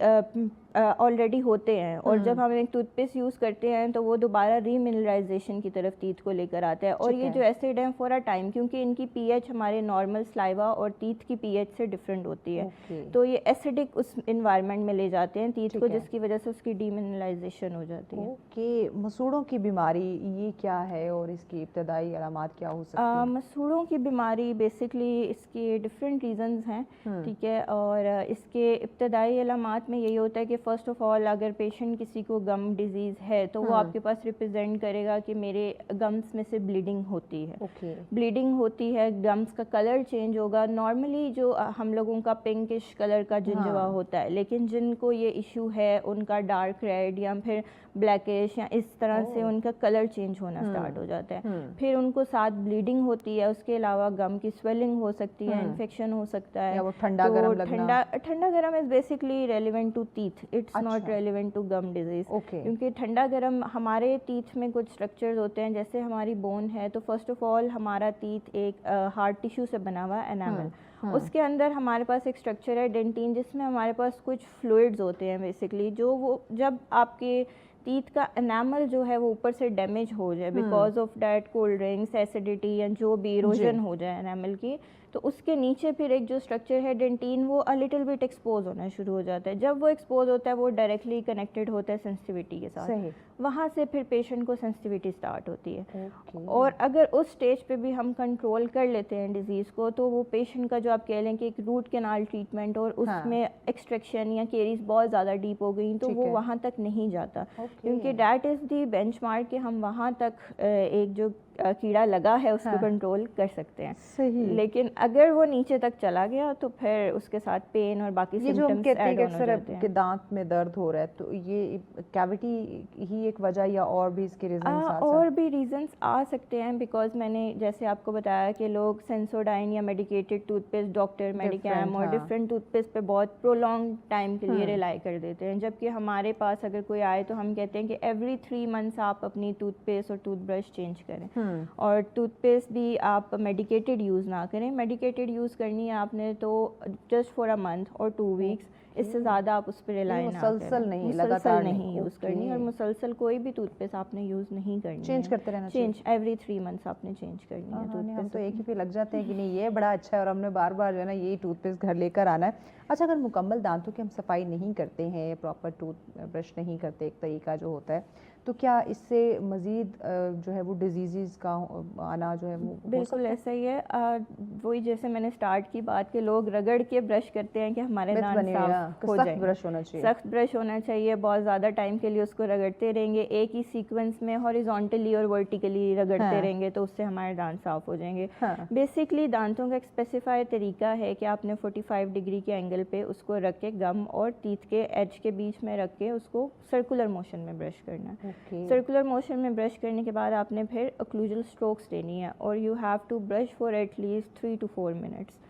ऑलरेडी होते हैं, और जब हम एक टूथपेस्ट यूज़ करते हैं तो वो दोबारा रीमिनरलाइजेशन की तरफ टीथ को लेकर आता है। और ये जो एसिड है फॉर अ टाइम, क्योंकि इनकी पीएच हमारे नॉर्मल स्लाइवा और टीथ की पीएच से डिफरेंट होती है, तो ये एसिडिक उस इन्वायरमेंट में ले जाते हैं टीथ को, जिसकी वजह से उसकी डीमिनरलाइजेशन हो जाती है। ओके, मसूड़ों की बीमारी ये क्या है और इसकी इब्तदाई अलामात क्या हो सकती है? मसूड़ों की बीमारी बेसिकली इसके डिफरेंट रीजंस हैं, ठीक है, और इसके इब्तदाई अलामात में यही होता है कि फ़र्स्ट ऑफ ऑल अगर पेशेंट किसी को गम डिजीज़ है तो वो आपके पास रिप्रेजेंट करेगा कि मेरे गम्स में से ब्लीडिंग होती है। ब्लीडिंग होती है, गम्स का कलर चेंज होगा। नॉर्मली जो हम लोगों का पिंकिश कलर का जिंजवा होता है, लेकिन जिनको ये इशू है उनका डार्क रेड या फिर ब्लैकिश या इस तरह से उनका कलर चेंज होना स्टार्ट हो जाता है। फिर उनको साथ ब्लीडिंग होती है, उसके अलावा गम की स्वेलिंग हो सकती है, इन्फेक्शन हो सकता है, या वो ठंडा गरम लगना। ठंडा गरम is basically relevant to teeth, it's not अच्छा। Relevant to gum disease. Okay. क्योंकि ठंडा गर्म हमारे टीथ में कुछ स्ट्रक्चर्स होते हैं, जैसे हमारी बोन है तो फर्स्ट ऑफ ऑल हमारा टीथ एक हार्ड टिश्यू से बना हुआ एनामल, उसके अंदर हमारे पास एक स्ट्रक्चर है डेंटिन, जिसमें हमारे पास कुछ फ्लूइड्स होते हैं बेसिकली, जो वो जब आपके टीथ का एनामल जो है वो ऊपर से डैमेज हो जाए because of that cold drinks, acidity या जो भी इरोजन हो जाए एनामल की, तो उसके नीचे फिर एक जो स्ट्रक्चर है डेंटिन वो अ लिटिल बिट एक्सपोज होना शुरू हो जाता है। जब वो एक्सपोज होता है वो डायरेक्टली कनेक्टेड होता है सेंसिटिविटी के साथ, सही। वहाँ से फिर पेशेंट को सेंसिटिविटी स्टार्ट होती है। ओके। और अगर उस स्टेज पे भी हम कंट्रोल कर लेते हैं डिजीज़ को, तो वो पेशेंट का जो आप कह लें कि एक रूट कैनाल ट्रीटमेंट और उसमें एक्सट्रैक्शन या केरीज बहुत ज़्यादा डीप हो गई तो ठीक वो है। वहाँ तक नहीं जाता, ओके। क्योंकि डैट इज़ दी बेंचमार्क कि हम वहाँ तक एक जो कीड़ा लगा है उसको कंट्रोल कर सकते हैं। सही। लेकिन अगर वो नीचे तक चला गया तो फिर उसके साथ पेन और बाकी ये जो हम सिम्टम्स कहते हैं ऐड कि ऑन हो अक्सर जाते के हैं। दांत में दर्द हो रहा है, तो ये कैविटी ही एक वजह या और भी इसके रीजंस आ और भी रीजंस आ सकते हैं, बिकॉज मैंने जैसे आपको बताया कि लोग सेंसोडाइन या मेडिकेटेड टूथपेस्ट, डॉक्टर मेडिकैम और डिफरेंट टूथपेस्ट पे बहुत प्रोलॉन्ग टाइम के लिए रिलाई कर देते हैं, जबकि हमारे पास अगर कोई आए तो हम कहते हैं कि एवरी 3 मंथ्स आप अपनी टूथपेस्ट और टूथब्रश चेंज करें। और टूथपेस्ट भी आप मेडिकेटेड यूज़ ना करें। मेडिकेटेड यूज़ करनी है आपने तो जस्ट फॉर अ मंथ और 2 वीक्स, इससे ज़्यादा आप उस पर रिलाई ना करें। मुसलसल नहीं, मुसलसल लगातार नहीं यूज़ करनी, और मुसलसल कोई भी टूथपेस्ट आपने यूज़ नहीं करनी चेंज है। करते रहना चाहिए। चेंज एवरी 3 मंथ्स आपने चेंज करनी है हम टूथपेस्ट। तो एक ही पे लग जाते हैं कि नहीं ये बड़ा अच्छा है और हमने बार बार जो है ना यही टूथपेस्ट घर लेकर आना है। अच्छा, अगर मुकम्मल दांतों की हम सफाई नहीं करते हैं, प्रॉपर टूथ ब्रश नहीं करते एक तरीका जो होता है, तो क्या इससे मज़ीद जो है वो डिजीज़ का आना जो है वो बिल्कुल ऐसा ही है। वही जैसे मैंने स्टार्ट की बात कि लोग रगड़ के ब्रश करते हैं कि हमारे दांत साफ हो जाएंगे। ब्रश होना चाहिए, सख्त ब्रश होना चाहिए। बहुत ज़्यादा टाइम के लिए उसको रगड़ते रहेंगे, एक ही सीक्वेंस में हॉरिजॉन्टली और वर्टिकली रगड़ते रहेंगे तो उससे हमारे दांत साफ हो जाएंगे। बेसिकली दांतों का एक स्पेसिफाइड तरीका है कि आपने 45 डिग्री के एंगल पे उसको रख के गम और टीथ के एज के बीच में रख के उसको सर्कुलर मोशन में ब्रश करना है। सर्कुलर मोशन में ब्रश करने के बाद आपने फिर ओक्लूजल स्ट्रोक्स लेनी है और you have to brush for at least 3 to 4 minutes.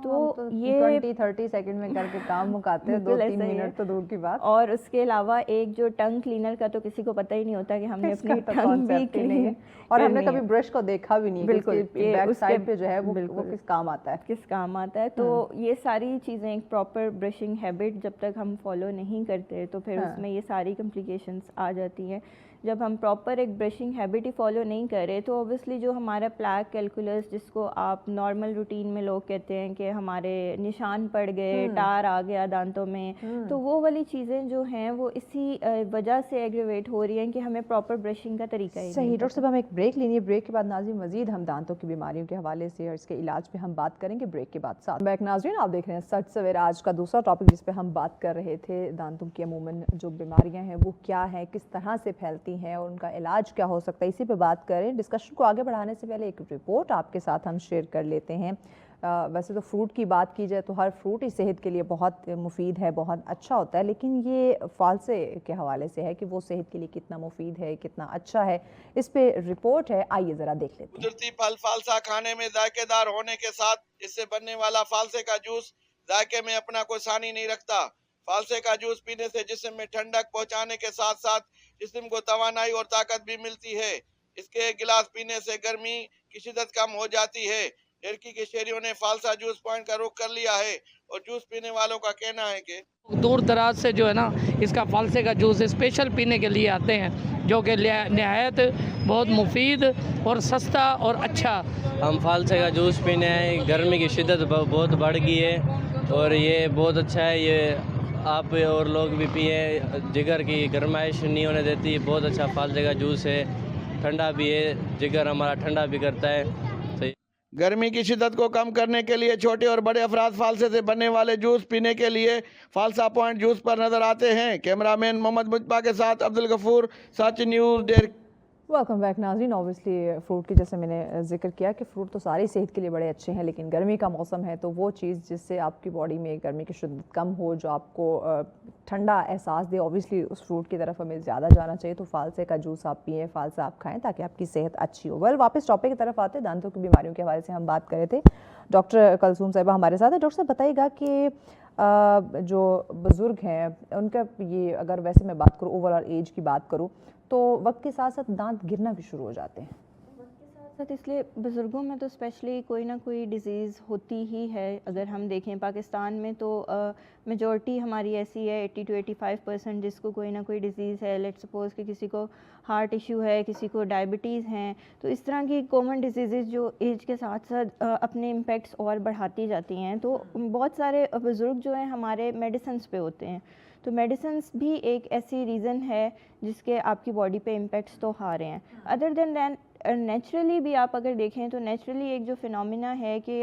तो ये 20-30 सेकंड में करके काम मुकाते हैं, 2-3 मिनट तो दूर की बात। और उसके अलावा एक जो टंग क्लीनर का तो किसी को पता ही नहीं होता कि हमने अपनी टंग भी क्लीन और हमने कभी ब्रश को देखा भी नहीं। बिल्कुल, बैक साइड पे जो है वो किस काम आता है, किस काम आता है। तो ये सारी चीज़ें एक प्रॉपर ब्रशिंग हैबिट जब तक हम फॉलो नहीं करते तो फिर उसमें ये सारी कॉम्प्लिकेशंस आ जाती हैं। जब हम प्रॉपर एक ब्रशिंग हैबिट ही फॉलो नहीं करें तो ऑब्वियसली जो हमारा प्लैक कैलकुलस, जिसको आप नॉर्मल रूटीन में लोग कहते हैं कि हमारे निशान पड़ गए, टार आ गया दांतों में, तो वो वाली चीज़ें जो हैं वो इसी वजह से एग्रीवेट हो रही हैं कि हमें प्रॉपर ब्रशिंग का तरीका ही सही। डॉक्टर साहब, हम एक ब्रेक लेनी है, ब्रेक के बाद नाज़रीन मजीद हम दांतों की बीमारियों के हवाले से और इसके इलाज पे हम बात करेंगे ब्रेक के बाद। साथ बैक नाज़रीन, आप देख रहे हैं सच सवेरा। आज का दूसरा टॉपिक जिस पे हम बात कर रहे थे, दांतों की अमूमन जो बीमारियां हैं वो क्या हैं, किस तरह से फैलती हैं और उनका इलाज क्या हो सकता है, इसी पे बात करें। डिस्कशन को आगे बढ़ाने से पहले एक रिपोर्ट आपके साथ हम शेयर कर लेते हैं। वैसे तो फ्रूट की बात की जाए तो हर फ्रूट ही सेहत के लिए बहुत मुफीद है, बहुत अच्छा होता है, लेकिन ये फालसे के हवाले से है कि वो सेहत के लिए कितना मुफीद है, कितना अच्छा है। इस पे रिपोर्ट है, आइए ज़रा देख लेते हैं। कुदरती फल फालसा खाने में जायकेदार होने के साथ इससे बनने वाला फालसे का जूस जायके में अपना कोई सानी नहीं रखता। फालसे का जूस पीने से जिस्म में ठंडक पहुंचाने के साथ साथ जिस्म को तवानाई और ताकत भी मिलती है। इसके एक गिलास पीने से गर्मी की शिद्दत कम हो जाती है। लड़की के शहरियों ने फालसा जूस पॉइंट का रुख कर लिया है और जूस पीने वालों का कहना है कि दूर दराज से जो है ना इसका फालसे का जूस स्पेशल पीने के लिए आते हैं, जो कि नहायत बहुत मुफीद और सस्ता और अच्छा। हम फालसे का जूस पीने हैं, गर्मी की शिद्दत बहुत बढ़ गई है और ये बहुत अच्छा है। ये आप और लोग भी पिए, जिगर की गर्माइश नहीं होने देती। बहुत अच्छा फालसे का जूस है, ठंडा भी है, जिगर हमारा ठंडा भी करता है। गर्मी की शिद्दत को कम करने के लिए छोटे और बड़े अफराद फालसे से बनने वाले जूस पीने के लिए फालसा पॉइंट जूस पर नजर आते हैं। कैमरामैन मोहम्मद मुजबा के साथ अब्दुल गफूर, सच न्यूज़ डेस्क। वेलकम बैक नाज़रीन। ऑब्वियसली फ्रूट की जैसे मैंने जिक्र किया कि फ्रूट तो सारी सेहत के लिए बड़े अच्छे हैं, लेकिन गर्मी का मौसम है तो वो चीज़ जिससे आपकी बॉडी में गर्मी की शिद्दत कम हो, जो आपको ठंडा एहसास दे, ऑब्वियसली उस फ्रूट की तरफ हमें ज़्यादा जाना चाहिए। तो फालसे का जूस आप पिएँ, फालसा आप खाएँ ताकि आपकी सेहत अच्छी हो। वेल, वापस टॉपिक की तरफ आते हैं। दांतों की बीमारियों के हवाले से हम बात कर रहे थे। डॉक्टर कलसूम साहिबा हमारे साथ है। डॉक्टर साहब बताइएगा कि जो बुज़ुर्ग हैं उनका ये, अगर वैसे मैं बात करूँ ओवरऑल एज की बात करूँ, तो वक्त के साथ साथ दांत गिरना भी शुरू हो जाते हैं। साथ इसलिए बुज़ुर्गों में तो स्पेशली कोई ना कोई डिज़ीज़ होती ही है। अगर हम देखें पाकिस्तान में तो मेजॉरिटी हमारी ऐसी है 80 to 85% जिसको कोई ना कोई डिज़ीज़ है। लेट्स सपोज़ कि किसी को हार्ट इशू है, किसी को डायबिटीज़ हैं, तो इस तरह की कॉमन डिजीज़ जो एज के साथ साथ अपने इम्पेक्ट्स और बढ़ाती जाती हैं। तो बहुत सारे बुज़ुर्ग जो हैं हमारे मेडिसिन्स पे होते हैं, तो मेडिसिन्स भी एक ऐसी रीज़न है जिसके आपकी बॉडी पे इम्पेक्ट्स तो आ रहे हैं। अदर देन दैन नेचुरली भी आप अगर देखें तो नेचुरली एक जो फिनोमिना है कि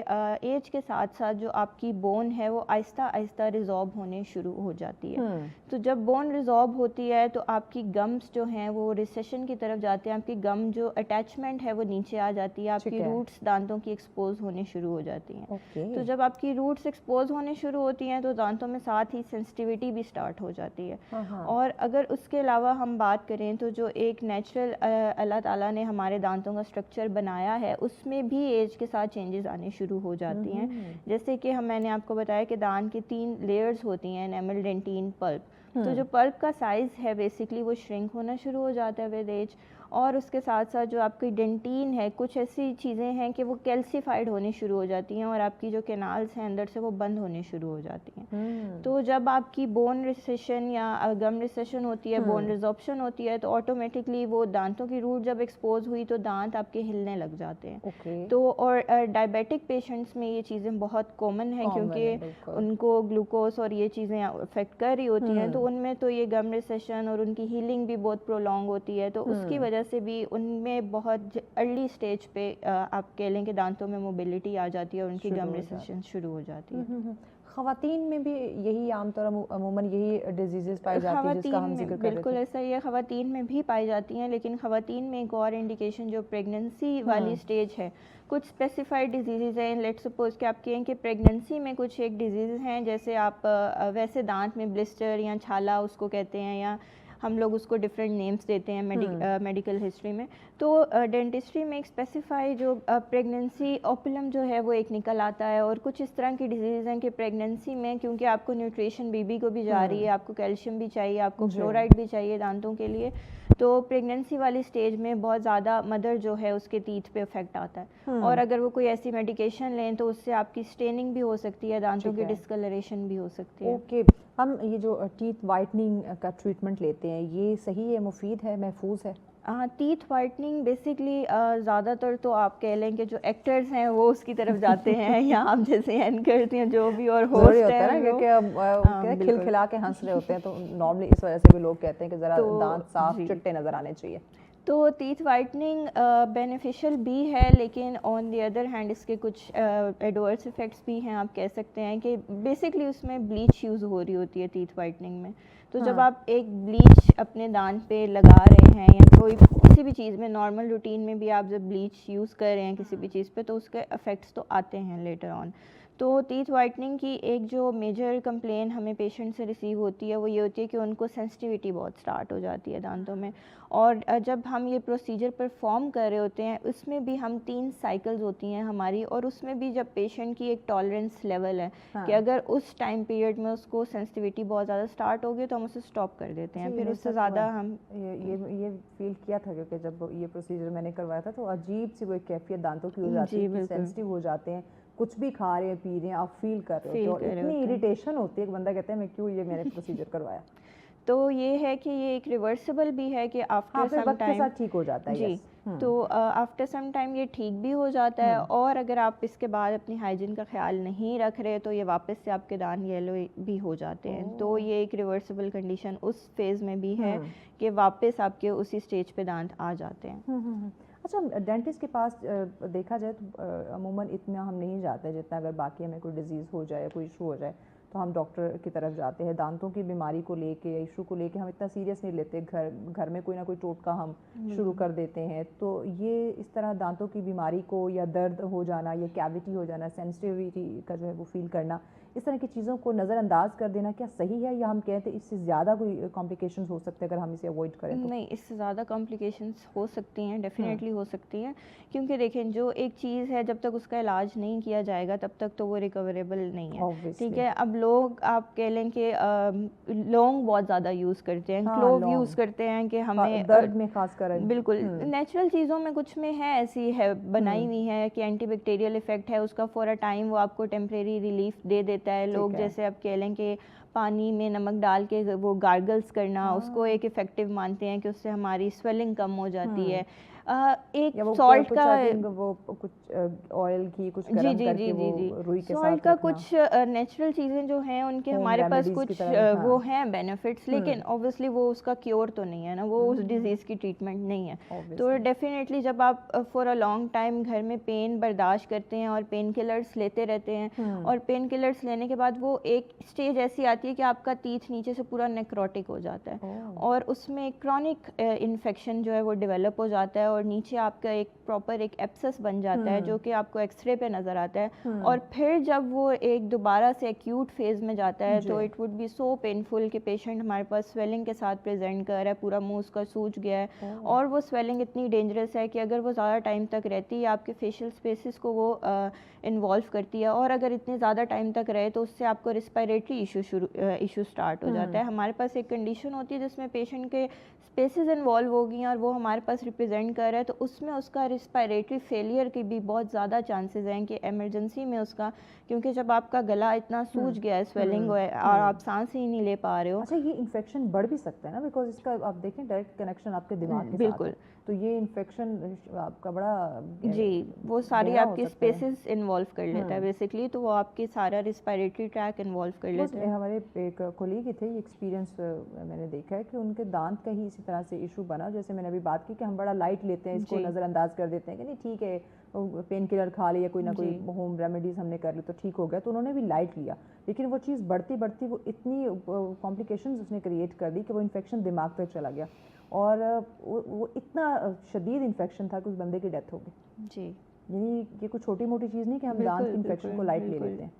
एज के साथ साथ जो आपकी बोन है वो आहिस्ता आहिस्ता रिजॉर्ब होने शुरू हो जाती है। तो जब बोन रिजॉर्ब होती है तो आपकी गम्स जो हैं वो रिसेशन की तरफ जाते हैं, आपकी गम जो अटैचमेंट है वो नीचे आ जाती है, आपकी रूट्स दांतों की एक्सपोज होने शुरू हो जाती हैं। तो जब आपकी रूट्स एक्सपोज होने शुरू होती हैं तो दांतों में साथ ही सेंसिटिविटी भी स्टार्ट हो जाती है। और अगर उसके अलावा हम बात करें तो जो एक नेचुरल अल्लाह ताला ने हमारे दांतों का स्ट्रक्चर बनाया है उसमें भी एज के साथ चेंजेस आने शुरू हो जाती हैं। जैसे कि मैंने आपको बताया कि दांत की 3 लेयर्स होती हैं, एनामल, डेंटिन, पल्प। तो जो पल्प का साइज़ है बेसिकली वो श्रिंक होना शुरू हो जाता है विद एज। और उसके साथ साथ जो आपकी डेंटिन है, कुछ ऐसी चीज़ें हैं कि वो कैल्सीफाइड होनी शुरू हो जाती हैं और आपकी जो कैनाल्स हैं अंदर से वो बंद होने शुरू हो जाती हैं। तो जब आपकी बोन रिसेशन या गम रिसेशन होती है, बोन रिजॉर्प्शन होती है, तो ऑटोमेटिकली वो दांतों की रूट जब एक्सपोज हुई तो दांत आपके हिलने लग जाते हैं। तो और डायबिटिक पेशेंट्स में ये चीज़ें बहुत कॉमन है क्योंकि उनको ग्लूकोज और ये चीज़ें अफेक्ट कर रही होती हैं, तो उनमें तो ये गम रिसेशन और उनकी हीलिंग भी बहुत प्रोलॉन्ग होती है। तो उसकी वजह से भी उनमें बहुत अर्ली स्टेज पे आप कह लें कि दांतों में मोबिलिटी आ जाती है और उनकी गम रिसेशन शुरू हो जाती है। ख़वातीन में भी यही आमतौर अमूमन यही डिजीज़ेस पाई जाती हैं जिसका हम जिक्र कर रहे थे। बिल्कुल ऐसा ही है, ख़वातीन में भी पाई जाती हैं, लेकिन ख़वातीन में एक और इंडिकेशन जो प्रेगनेंसी वाली स्टेज है, कुछ स्पेसिफाइड डिजीज़ हैं। लेट्स सपोज कि आप कहें कि प्रेगनेंसी में कुछ एक डिजीज़ हैं, जैसे आप वैसे दांत में ब्लिस्टर या छाला उसको कहते हैं, या हम लोग उसको डिफरेंट नेम्स देते हैं मेडिकल हिस्ट्री में। तो डेंटिस्ट्री में एक स्पेसिफाई जो प्रेगनेंसी ओपुलम जो है वो एक निकल आता है। और कुछ इस तरह की डिजीज़ हैं कि प्रेगनेंसी में क्योंकि आपको न्यूट्रिशन बेबी को भी जा रही है, आपको कैल्शियम भी चाहिए, आपको फ्लोराइड भी चाहिए दांतों के लिए, तो प्रेगनेंसी वाली स्टेज में बहुत ज़्यादा मदर जो है उसके टीथ पे इफेक्ट आता है। और अगर वो कोई ऐसी मेडिकेशन लें तो उससे आपकी स्टेनिंग भी हो सकती है, दांतों की डिस्कलरेशन भी हो सकती है। ओके, हम ये जो टीथ वाइटनिंग का ट्रीटमेंट लेते हैं ये सही है, मुफीद है, महफूज है? टीथ वाइटनिंग बेसिकली ज़्यादातर तो आप कह लें कि जो एक्टर्स हैं वो उसकी तरफ जाते हैं या आप जैसे एंकर्स हैं जो भी और होस्ट होता है ना क्योंकि खिलखिला के हंस रहे होते हैं, तो नॉर्मली इस वजह से भी लोग कहते हैं कि ज़रा दांत साफ चिट्टे नज़र आने चाहिए। तो टीथ वाइटनिंग बेनिफिशियल भी है, लेकिन ऑन द अदर हैंड इसके कुछ एडवर्स इफ़ेक्ट्स भी हैं। आप कह सकते हैं कि बेसिकली उसमें ब्लीच यूज़ हो रही होती है टीथ वाइटनिंग में। तो जब आप एक ब्लीच अपने दांत पे लगा रहे हैं या कोई किसी भी चीज़ में नॉर्मल रूटीन में भी आप जब ब्लीच यूज़ कर रहे हैं किसी भी चीज़ पे, तो उसके इफ़ेक्ट्स तो आते हैं लेटर ऑन। तो टीथ वाइटनिंग की एक जो मेजर कंप्लेन हमें पेशेंट से रिसीव होती है वो ये होती है कि उनको सेंसिटिविटी बहुत स्टार्ट हो जाती है दांतों में। और जब हम ये प्रोसीजर परफॉर्म कर रहे होते हैं उसमें भी हम 3 साइकिल्स होती हैं हमारी, और उसमें भी जब पेशेंट की एक टॉलरेंस लेवल है कि अगर उस टाइम पीरियड में उसको सेंसिटिविटी बहुत ज़्यादा स्टार्ट होगी तो हम उसे स्टॉप कर देते हैं, फिर उससे ज़्यादा हम ये फील किया था क्योंकि जब ये प्रोसीजर मैंने करवाया था तो अजीब सी वो कैफियत दांतों की हो जाती है, सेंसिटिव हो जाते हैं, कुछ भी खा रहे हैं पी रहे हैं आप फील कर रहे हो, इतनी इरिटेशन होती है कि बंदा कहता है मैं क्यों ये मैंने प्रोसीजर करवाया। तो ये है कि ये एक रिवर्सिबल भी है कि आफ्टर सम टाइम ठीक हो जाता है। जी, तो आफ्टर सम टाइम ये ठीक भी हो जाता है। और अगर आप इसके बाद अपनी हाइजीन का ख्याल नहीं रख रहे तो ये वापस से आपके दांत येलो भी हो जाते हैं। तो ये एक रिवर्सिबल कंडीशन उस फेज़ में भी है कि वापस आपके उसी स्टेज पे दांत आ जाते हैं। अच्छा, डेंटिस्ट के पास देखा जाए तो अमूमन इतना हम नहीं जाते जितना अगर बाकी हमें कोई डिजीज़ हो जाए, कोई इशू हो जाए तो हम डॉक्टर की तरफ जाते हैं। दांतों की बीमारी को लेके या इशू को लेके हम इतना सीरियस नहीं लेते, घर में कोई ना कोई टोटका हम शुरू कर देते हैं। तो ये इस तरह दांतों की बीमारी को या दर्द हो जाना या कैविटी हो जाना, सेंसिटिविटी का जो है वो फील करना, इस तरह की चीज़ों को नज़रअंदाज कर देना क्या सही है, या हम कहते हैं इससे ज़्यादा कोई कॉम्प्लिकेशंस हो सकते हैं अगर हम इसे अवॉइड करें तो? नहीं, इससे ज़्यादा कॉम्प्लिकेशंस हो सकती हैं, डेफिनेटली हो सकती हैं, क्योंकि देखें जो एक चीज़ है जब तक उसका इलाज नहीं किया जाएगा तब तक तो वो रिकवरेबल नहीं है। Obviously. ठीक है, अब लोग आप कह लें कि लौंग बहुत ज़्यादा यूज़ करते हैं, हाँ, क्लोव लौंग। यूज़ करते हैं कि हमें दर्द में खास कर बिल्कुल नेचुरल चीज़ों में कुछ में है, ऐसी है बनाई हुई है कि एंटीबैक्टीरियल इफेक्ट है उसका, फॉर अ टाइम वो आपको टेम्परेरी रिलीफ दे देता है। लोग है। जैसे अब कह लें कि पानी में नमक डाल के वो गार्गल्स करना उसको एक इफ़ेक्टिव मानते हैं कि उससे हमारी स्वेलिंग कम हो जाती है। एक या वो सॉल्ट कुछ का वो कुछ ऑयल की कुछ जी गरम जी करके जी वो जी जी रुई के साथ सॉल्ट का रखना। कुछ नेचुरल चीज़ें जो हैं उनके Home हमारे पास remedies कुछ की तरह, हाँ। वो हैं बेनिफिट्स, लेकिन ऑब्वियसली वो उसका क्योर तो नहीं है ना, वो उस डिजीज़ की ट्रीटमेंट नहीं है। तो Obviously. डेफिनेटली जब आप फॉर अ लॉन्ग टाइम घर में पेन बर्दाश्त करते हैं और पेन किलर्स लेते रहते हैं और पेन किलर्स लेने के बाद वो एक स्टेज ऐसी आती है कि आपका टीथ नीचे से पूरा नेक्रोटिक हो जाता है और उसमें क्रॉनिक इन्फेक्शन जो है वो डेवलप हो जाता है और नीचे आपका एक प्रॉपर एक एब्सेस बन जाता है जो कि आपको एक्सरे पे नज़र आता है। और फिर जब वो एक दोबारा से एक्यूट फेज़ में जाता है तो it would be so painful कि पेशेंट हमारे पास स्वेलिंग के साथ प्रेजेंट कर रहा है, पूरा मुंह उसका सूज गया है और वो स्वेलिंग इतनी डेंजरस है कि अगर वो ज़्यादा टाइम तक रहती है आपके फेशियल स्पेसिस को वो इन्वॉल्व करती है और अगर इतने ज़्यादा टाइम तक रहे तो उससे आपको रिस्पायरेटरी इशू स्टार्ट हो जाता है। हमारे पास एक कंडीशन होती है जिसमें पेशेंट के स्पेसेस इन्वॉल्व हो गई हैं और वो हमारे पास रिप्रेजेंट कर रहा है, तो उसमें उसका रिस्पायरेटरी फेलियर की भी बहुत ज़्यादा चांसेस हैं कि इमरजेंसी में उसका, क्योंकि जब आपका गला इतना सूज गया है, स्वेलिंग है और आप सांस ही नहीं ले पा रहे हो। अच्छा, ये इन्फेक्शन बढ़ भी सकता है ना, बिकॉज इसका आप देखें डायरेक्ट कनेक्शन आपके दिमाग के साथ बिल्कुल। है। तो ये इन्फेक्शन आपका बड़ा जी, वो सारी गहरा हो आपकी सकता है। स्पेसेस इन्वॉल्व कर लेता है बेसिकली, तो वो आपकी सारा रिस्पायरेटरी ट्रैक इन्वॉल्व कर लेता है। हमारे एक कोलीग ही थे, ये एक्सपीरियंस मैंने देखा है कि उनके दांत का ही इसी तरह से इशू बना, जैसे मैंने अभी बात की कि हम बड़ा लाइट लेते हैं, इसको नज़रअंदाज कर देते हैं कि नहीं ठीक है, पेन किलर खा लिया, कोई ना कोई होम रेमेडीज़ हमने कर ली तो ठीक हो गया, तो उन्होंने भी लाइट लिया। लेकिन वो चीज़ बढ़ती बढ़ती वो इतनी कॉम्प्लिकेशंस उसने क्रिएट कर दी कि वो इन्फेक्शन दिमाग तक चला गया और वो इतना शदीद इन्फेक्शन था कि उस बंदे की डेथ हो गई। जी, यानी ये कोई छोटी मोटी चीज़ नहीं कि हम दांत की इन्फेक्शन को लाइट ले लेते हैं,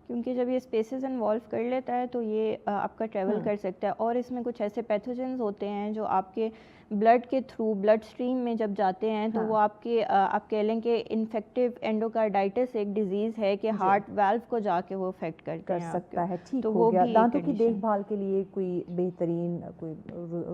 क्योंकि जब ये स्पेसेस इन्वॉल्व कर लेता है तो ये आपका ट्रैवल कर सकता है और इसमें कुछ ऐसे पैथोजेंस होते हैं जो आपके ब्लड के थ्रू ब्लड स्ट्रीम में जब जाते हैं तो वो आपके आप कह लें कि इन्फेक्टिव एंडोकार्डाइटिस एक डिजीज़ है कि हार्ट वाल्व को जाके वो अफेक्ट कर सकता है। ठीक तो हो गया। भी दांतों की देखभाल के लिए कोई बेहतरीन कोई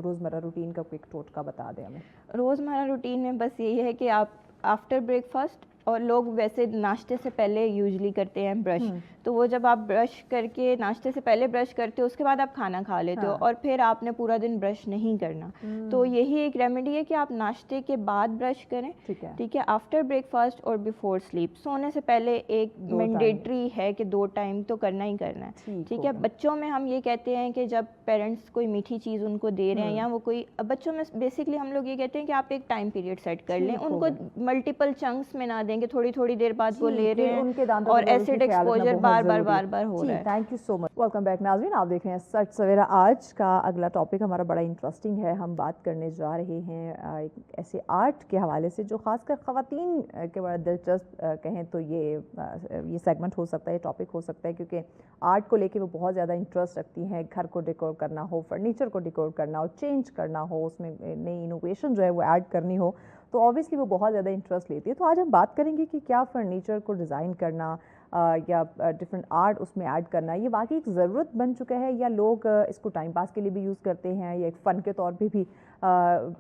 रोज़मर्रा रूटीन का कोई टोटका बता दें हमें। रोज़मर्रा रूटीन में बस यही है कि आप आफ्टर ब्रेकफास्ट, और लोग वैसे नाश्ते से पहले यूजली करते हैं ब्रश, तो वो जब आप ब्रश करके नाश्ते से पहले ब्रश करते हो उसके बाद आप खाना खा लेते हो और फिर आपने पूरा दिन ब्रश नहीं करना। तो यही एक रेमेडी है कि आप नाश्ते के बाद ब्रश करें, ठीक है, आफ्टर ब्रेकफास्ट और बिफोर स्लीप। सोने से पहले एक मैंडेटरी है कि 2 टाइम तो करना ही करना है, ठीक है। बच्चों में हम ये कहते हैं कि जब पेरेंट्स कोई मीठी चीज़ उनको दे रहे हैं या वो कोई, बच्चों में बेसिकली हम लोग ये कहते हैं कि आप एक टाइम पीरियड सेट कर लें, उनको मल्टीपल चंक्स में ना दें कि थोड़ी थोड़ी देर बाद वो ले रहे हैं और एसिड एक्सपोजर बार बार हो रहा है। Thank you so much. Welcome back नाज़रीन, आप देख रहे हैं सच सवेरा। आज का अगला टॉपिक हमारा बड़ा इंटरेस्टिंग है। हम बात करने जा रहे हैं एक ऐसे आर्ट के हवाले से जो खासकर ख़वातीन के बड़ा दिलचस्प कहें तो ये सेगमेंट हो सकता है, ये टॉपिक हो सकता है, क्योंकि आर्ट को लेके वो बहुत ज़्यादा इंटरेस्ट रखती हैं। घर को डेकोर करना हो, फर्नीचर को डेकोर करना हो, चेंज करना हो, उसमें नई इनोवेशन जो है वो ऐड करनी हो, तो ऑब्वियसली वो बहुत ज़्यादा इंटरेस्ट लेती है। तो आज हम बात करेंगे कि क्या फ़र्नीचर को डिज़ाइन करना या डिफरेंट आर्ट उसमें ऐड करना ये वाकई एक ज़रूरत बन चुका है, या लोग इसको टाइम पास के लिए भी यूज़ करते हैं, या एक फ़न के तौर पे भी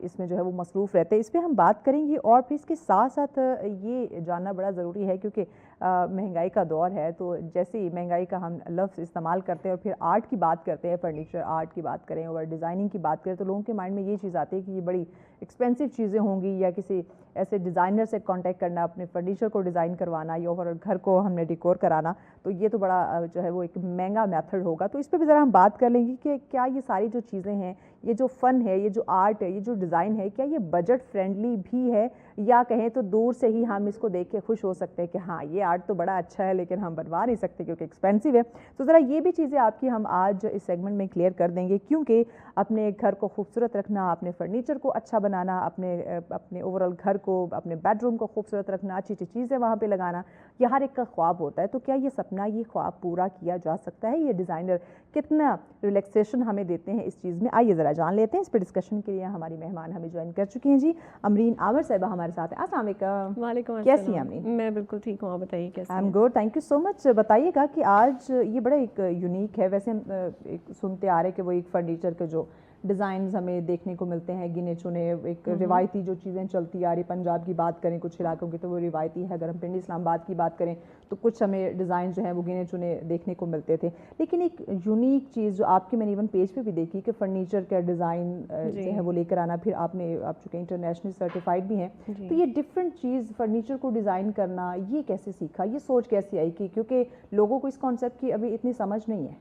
इसमें जो है वो मसरूफ़ रहते हैं। इस पर हम बात करेंगे और फिर इसके साथ साथ ये जानना बड़ा ज़रूरी है, क्योंकि महंगाई का दौर है, तो जैसे ही महंगाई का हम लफ्ज़ इस्तेमाल करते हैं और फिर आर्ट की बात करते हैं, फर्नीचर आर्ट की बात करें और डिज़ाइनिंग की बात करें, तो लोगों के माइंड में ये चीज़ आती है कि ये बड़ी एक्सपेंसिव चीज़ें होंगी, या किसी ऐसे डिज़ाइनर से कांटेक्ट करना, अपने फर्नीचर को डिज़ाइन करवाना या और घर को हमने डेकोर कराना, तो ये तो बड़ा जो है वो एक महंगा मेथड होगा। तो इस पर भी ज़रा हम बात कर लेंगे कि क्या ये सारी जो चीज़ें हैं ये जो फ़न है, ये जो आर्ट है, ये जो डिज़ाइन है, क्या ये बजट फ्रेंडली भी है, या कहें तो दूर से ही हम इसको देख के खुश हो सकते हैं कि हाँ ये आर्ट तो बड़ा अच्छा है लेकिन हम बनवा नहीं सकते क्योंकि एक्सपेंसिव है। तो ज़रा ये भी चीज़ें आपकी हम आज इस सेगमेंट में क्लियर कर देंगे, क्योंकि अपने घर को खूबसूरत रखना, अपने फर्नीचर को अच्छा बनाना, अपने ओवरऑल घर को, अपने बेडरूम को खूबसूरत रखना, अच्छी अच्छी चीज़ें वहाँ पे लगाना, ये हर एक का ख्वाब होता है। तो क्या ये सपना, ये ख्वाब पूरा किया जा सकता है? ये डिज़ाइनर कितना रिलैक्सेशन हमें देते हैं इस चीज़ में, आइए ज़रा जान लेते हैं। इस पर डिस्कशन के लिए हमारी मेहमान हमें ज्वाइन कर चुकी हैं जी। अमरीन आमिर साहिबा हमारे साथ हैं। अस्सलाम वालेकुम। वालेकुम कैसी अस्सलाम। हैं अमरीन? मैं बिल्कुल ठीक हूँ, आप बताइए कैसे आई एम हैं? Good, thank you so much. बताइएगा कि आज ये बड़ा एक यूनिक है, वैसे हम एक सुनते आ रहे कि वो एक फर्नीचर के जो डिज़ाइंस हमें देखने को मिलते हैं गिने चुने, एक रिवायती जो चीज़ें चलती आ रही, पंजाब की बात करें कुछ इलाकों की तो वो रिवायती है, अगर हम पिंडी इस्लामाबाद की बात करें तो कुछ हमें डिज़ाइन जो हैं वो गिने चुने देखने को मिलते थे। लेकिन एक यूनिक चीज़ जो आपके, मैंने इवन पेज पे भी देखी कि फर्नीचर का डिज़ाइन जो है वो लेकर आना, फिर आप चूँकि इंटरनेशनल सर्टिफाइड भी हैं, तो ये डिफरेंट चीज़ फर्नीचर को डिज़ाइन करना, ये कैसे सीखा, ये सोच कैसे आई? कि क्योंकि लोगों को इस कॉन्सेप्ट की अभी इतनी समझ नहीं है।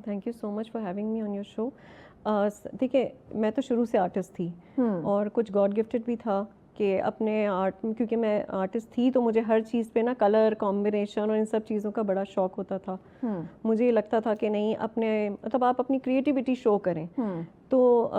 Thank you so much for having me on your show. देखिए, मैं तो शुरू से आर्टिस्ट थी और कुछ गॉड गिफ्टेड भी था कि अपने आर्ट में, क्योंकि मैं आर्टिस्ट थी तो मुझे हर चीज़ पे ना कलर कॉम्बिनेशन और इन सब चीज़ों का बड़ा शौक होता था। मुझे ये लगता था कि नहीं, अपने मतलब आप अपनी क्रिएटिविटी शो करें। तो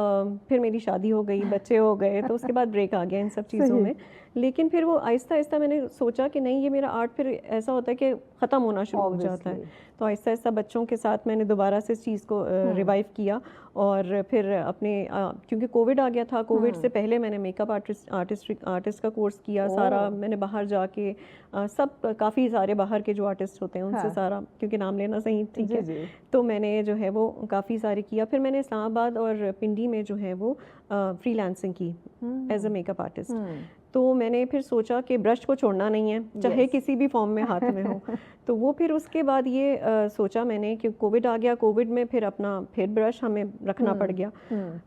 फिर मेरी शादी हो गई, बच्चे हो गए, तो उसके बाद ब्रेक आ गया इन सब चीज़ों में। लेकिन फिर वो आहिस्ता आहिस्ता मैंने सोचा कि नहीं, ये मेरा आर्ट फिर ऐसा होता है कि ख़त्म होना शुरू हो जाता है। तो आहिस्ता आहिस्ता बच्चों के साथ मैंने दोबारा से इस चीज़ को रिवाइव किया और फिर अपने क्योंकि कोविड आ गया था, कोविड से पहले मैंने मेकअप आर्टिस्ट का कोर्स किया सारा। मैंने बाहर जाके सब काफ़ी सारे बाहर के जो आर्टिस्ट होते हैं उनसे सारा, क्योंकि नाम लेना सही ठीक है, तो मैंने जो है वो काफ़ी सारे किया। फिर मैंने इस्लामाबाद और पिंडी में जो है वो फ्रीलांसिंग की एज अ मेकअप आर्टिस्ट। तो मैंने फिर सोचा कि ब्रश को छोड़ना नहीं है, चाहे किसी भी फॉर्म में हाथ में हो। तो वो फिर उसके बाद ये सोचा मैंने कि कोविड आ गया, कोविड में फिर ब्रश हमें रखना पड़ गया।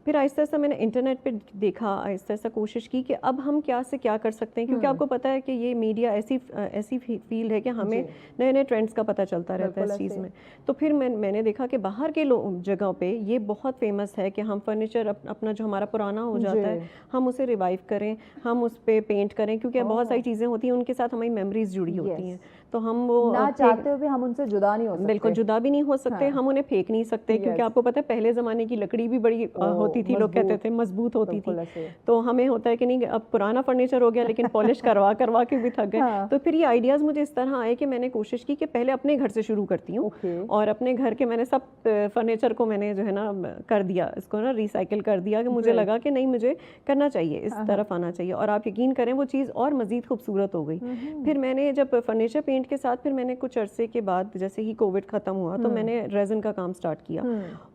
फिर आहिस्ता आहिस्ता मैंने इंटरनेट पे देखा, आहिस्ता आहिस्ता कोशिश की कि अब हम क्या से क्या कर सकते हैं, क्योंकि आपको पता है कि ये मीडिया ऐसी फील्ड है कि हमें नए नए ट्रेंड्स का पता चलता रहता है इस चीज़ में। तो फिर मैंने देखा कि बाहर के जगहों पे ये बहुत फेमस है कि हम फर्नीचर अपना जो हमारा पुराना हो जाता है हम उसे रिवाइव करें, हम उस पर पेंट करें, क्योंकि बहुत सारी चीज़ें होती हैं उनके साथ हमारी मेमोरीज जुड़ी होती हैं। तो हम वो ना चाहते हुए हम उनसे जुदा नहीं हो सकते। बिल्कुल जुदा भी नहीं हो सकते। हम उन्हें फेंक नहीं सकते, क्योंकि आपको पता है पहले ज़माने की लकड़ी भी बड़ी होती थी, लोग कहते थे मजबूत होती थी। तो हमें होता है कि नहीं, अब पुराना फर्नीचर हो गया लेकिन पॉलिश करवा करवा के भी थक गए। तो फिर ये आइडियाज़ मुझे इस तरह आए कि मैंने कोशिश की कि पहले अपने घर से शुरू करती हूँ और अपने घर के मैंने सब फर्नीचर को मैंने जो है ना कर दिया, इसको ना रिसाइकिल कर दिया, कि मुझे लगा कि नहीं, मुझे करना चाहिए, इस तरफ आना चाहिए। और आप यकीन करें वो चीज़ और मज़ीद खूबसूरत हो गई। फिर मैंने जब फर्नीचर पेंट के साथ फिर मैंने कुछ अरसे के बाद, जैसे ही कोविड ख़त्म हुआ, तो मैंने रेज़न का काम स्टार्ट किया।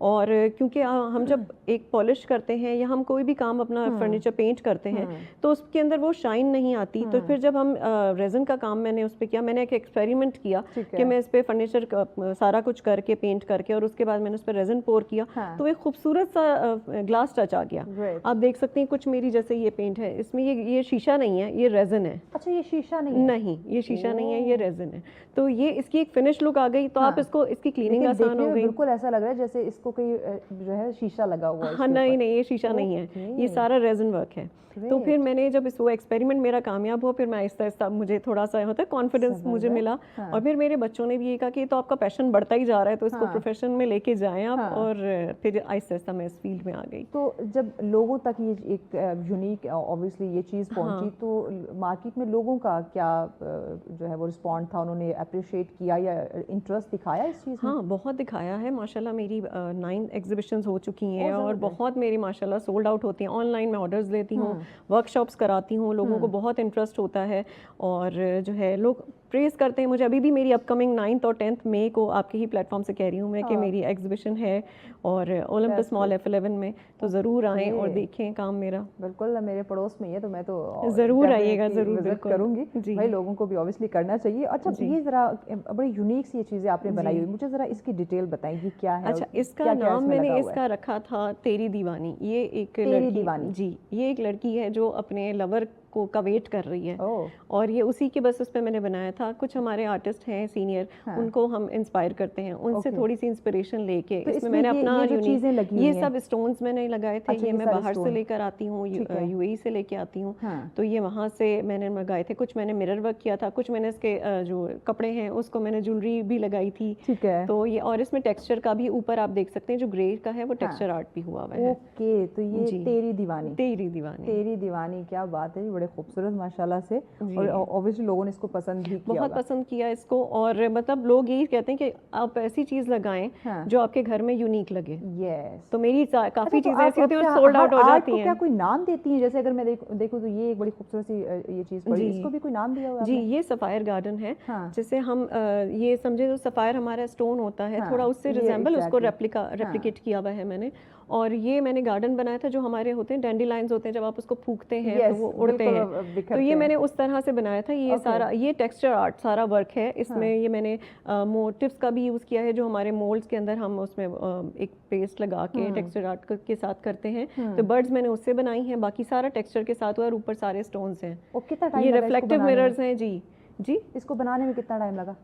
और क्योंकि हम जब एक पॉलिश करते हैं या हम कोई भी काम अपना फर्नीचर पेंट करते हैं तो उसके अंदर वो शाइन नहीं आती। तो फिर जब हम रेज़न का काम मैंने उस पर किया, मैंने एक एक्सपेरिमेंट किया कि मैं इस पर फर्नीचर सारा कुछ करके पेंट करके और उसके बाद मैंने उस पर रेज़न पोर किया। तो एक खूबसूरत सा ग्लास टच आ गया। आप देख सकते हैं कुछ मेरी जैसे ये पेंट है, इसमें ये शीशा नहीं है, ये रेज़न है। अच्छा, ये शीशा नहीं है? नहीं, ये शीशा नहीं है, ये रेज़न है। तो ये इसकी एक फिनिश लुक आ गई। तो आप इसकी क्लीनिंग आसान हो गई। बिल्कुल ऐसा लग रहा है जैसे इसको कोई जो है शीशा लगा हुआ है। हाँ, नहीं, ये शीशा नहीं है, ये सारा रेज़न वर्क है। तो फिर मैंने जब वो एक्सपेरिमेंट मेरा कामयाब हुआ, फिर मैं आहिस्ता आहिस्ता मुझे थोड़ा सा होता है कॉन्फिडेंस मुझे मिला। और फिर मेरे बच्चों ने भी ये कहा कि तो आपका पैशन बढ़ता ही जा रहा है, तो इसको प्रोफेशन में लेके जाएं आप। और फिर आहिस्ता आहिस्ता मैं इस फील्ड में आ गई। तो जब लोगों तक ये एक यूनिक ऑब्वियसली ये चीज़ पहुंची, तो मार्केट में लोगों का क्या जो है वो रिस्पॉन्ड था? उन्होंने अप्रिशिएट किया या इंटरेस्ट दिखाया इस चीज़ में? हाँ, बहुत दिखाया है माशाल्लाह। मेरी 9 एग्जीबिशंस हो चुकी हैं और बहुत मेरी माशाल्लाह सोल्ड आउट होती हैं। ऑनलाइन मैं ऑर्डर्स लेती हूँ, वर्कशॉप्स कराती हूँ, लोगों को बहुत इंटरेस्ट होता है और जो है लोग प्रेज़ करते हैं मुझे। अभी भी मेरी अपकमिंग 9th और 10th मई को आपके ही प्लेटफॉर्म से कह रही हूँ मैं कि मेरी एग्जीबिशन है और ओलंपस मॉल F11 में, तो ज़रूर आएँ और देखें काम मेरा। बिल्कुल, मेरे पड़ोस में ही है, तो मैं तो ज़रूर आइएगा, ज़रूर विजिट करूँगी। भाई लोगों को भी ऑब्वियसली करना चाहिए। अच्छा, ये ज़रा बड़ी यूनिक सी ये चीज़ें आपने बनाई हुई, मुझे ज़रा इसकी डिटेल बताएंगी क्या है? अच्छा, इसका नाम मैंने इसका रखा था तेरी दीवानी। ये एक लड़की, जी, ये एक लड़की है जो अपने लवर को का वेट कर रही है। और ये उसी के बस उस पर मैंने बनाया था। कुछ हमारे आर्टिस्ट हैं सीनियर, उनको हम इंस्पायर करते हैं, उनसे थोड़ी सी इंस्पिरेशन लेके इसमें मैंने अपना ये सब स्टोन्स मैंने लगाए थे। ये मैं बाहर से लेकर आती हूँ, यूएई से लेके आती हूँ, तो ये वहाँ से मैंने मंगाए थे। कुछ मैंने मिरर वर्क किया था, कुछ मैंने इसके जो कपड़े हैं उसको मैंने ज्वेलरी भी लगाई थी। ठीक है। तो ये, और इसमें टेक्सचर का भी ऊपर आप देख सकते हैं जो ग्रे का है वो टेक्सचर आर्ट भी हुआ हुआ है। ओके, तो ये तेरी दीवानी, तेरी दीवानी क्या बात है, बड़े खूबसूरत माशाल्लाह से। और ऑब्वियसली लोगों ने इसको पसंद भी किया, बहुत पसंद किया इसको। और मतलब लोग यही कहते हैं कि आप ऐसी चीज लगाएं जो आपके घर में यूनिक लगे। तो मेरी काफी चीजें ऐसी होती हैं सोल्ड आउट हो जाती हैं। क्या कोई नाम देती है? जैसे अगर मैं देखूं तो ये एक बड़ी खूबसूरत सी ये चीज पड़ी, इसको भी कोई नाम दिया हुआ है? जी, ये सफायर गार्डन है। जैसे हम ये समझे तो सफायर हमारा स्टोन होता है, थोड़ा उससे रिजेंबल उसको रेप्लिकेट किया हुआ है मैंने। और ये मैंने गार्डन बनाया था जो हमारे होते हैं डैंडिलाइंस होते हैं, जब आप उसको फूकते हैं तो वो उड़ते हैं, तो ये मैंने उस तरह से बनाया था। ये सारा ये टेक्सचर आर्ट सारा वर्क है इसमें। ये मैंने मोटिव्स का भी यूज़ किया है, जो हमारे मोल्ड्स के अंदर हम उसमें एक पेस्ट लगा के टेक्सचर आर्ट के साथ करते हैं। तो बर्ड्स मैंने उससे बनाई हैं, बाकी सारा टेक्सचर के साथ हुआ और ऊपर सारे स्टोन्स हैं। ये रिफ्लेक्टिव मिरर्स हैं। जी, इसको बनाने में कितना टाइम लगा?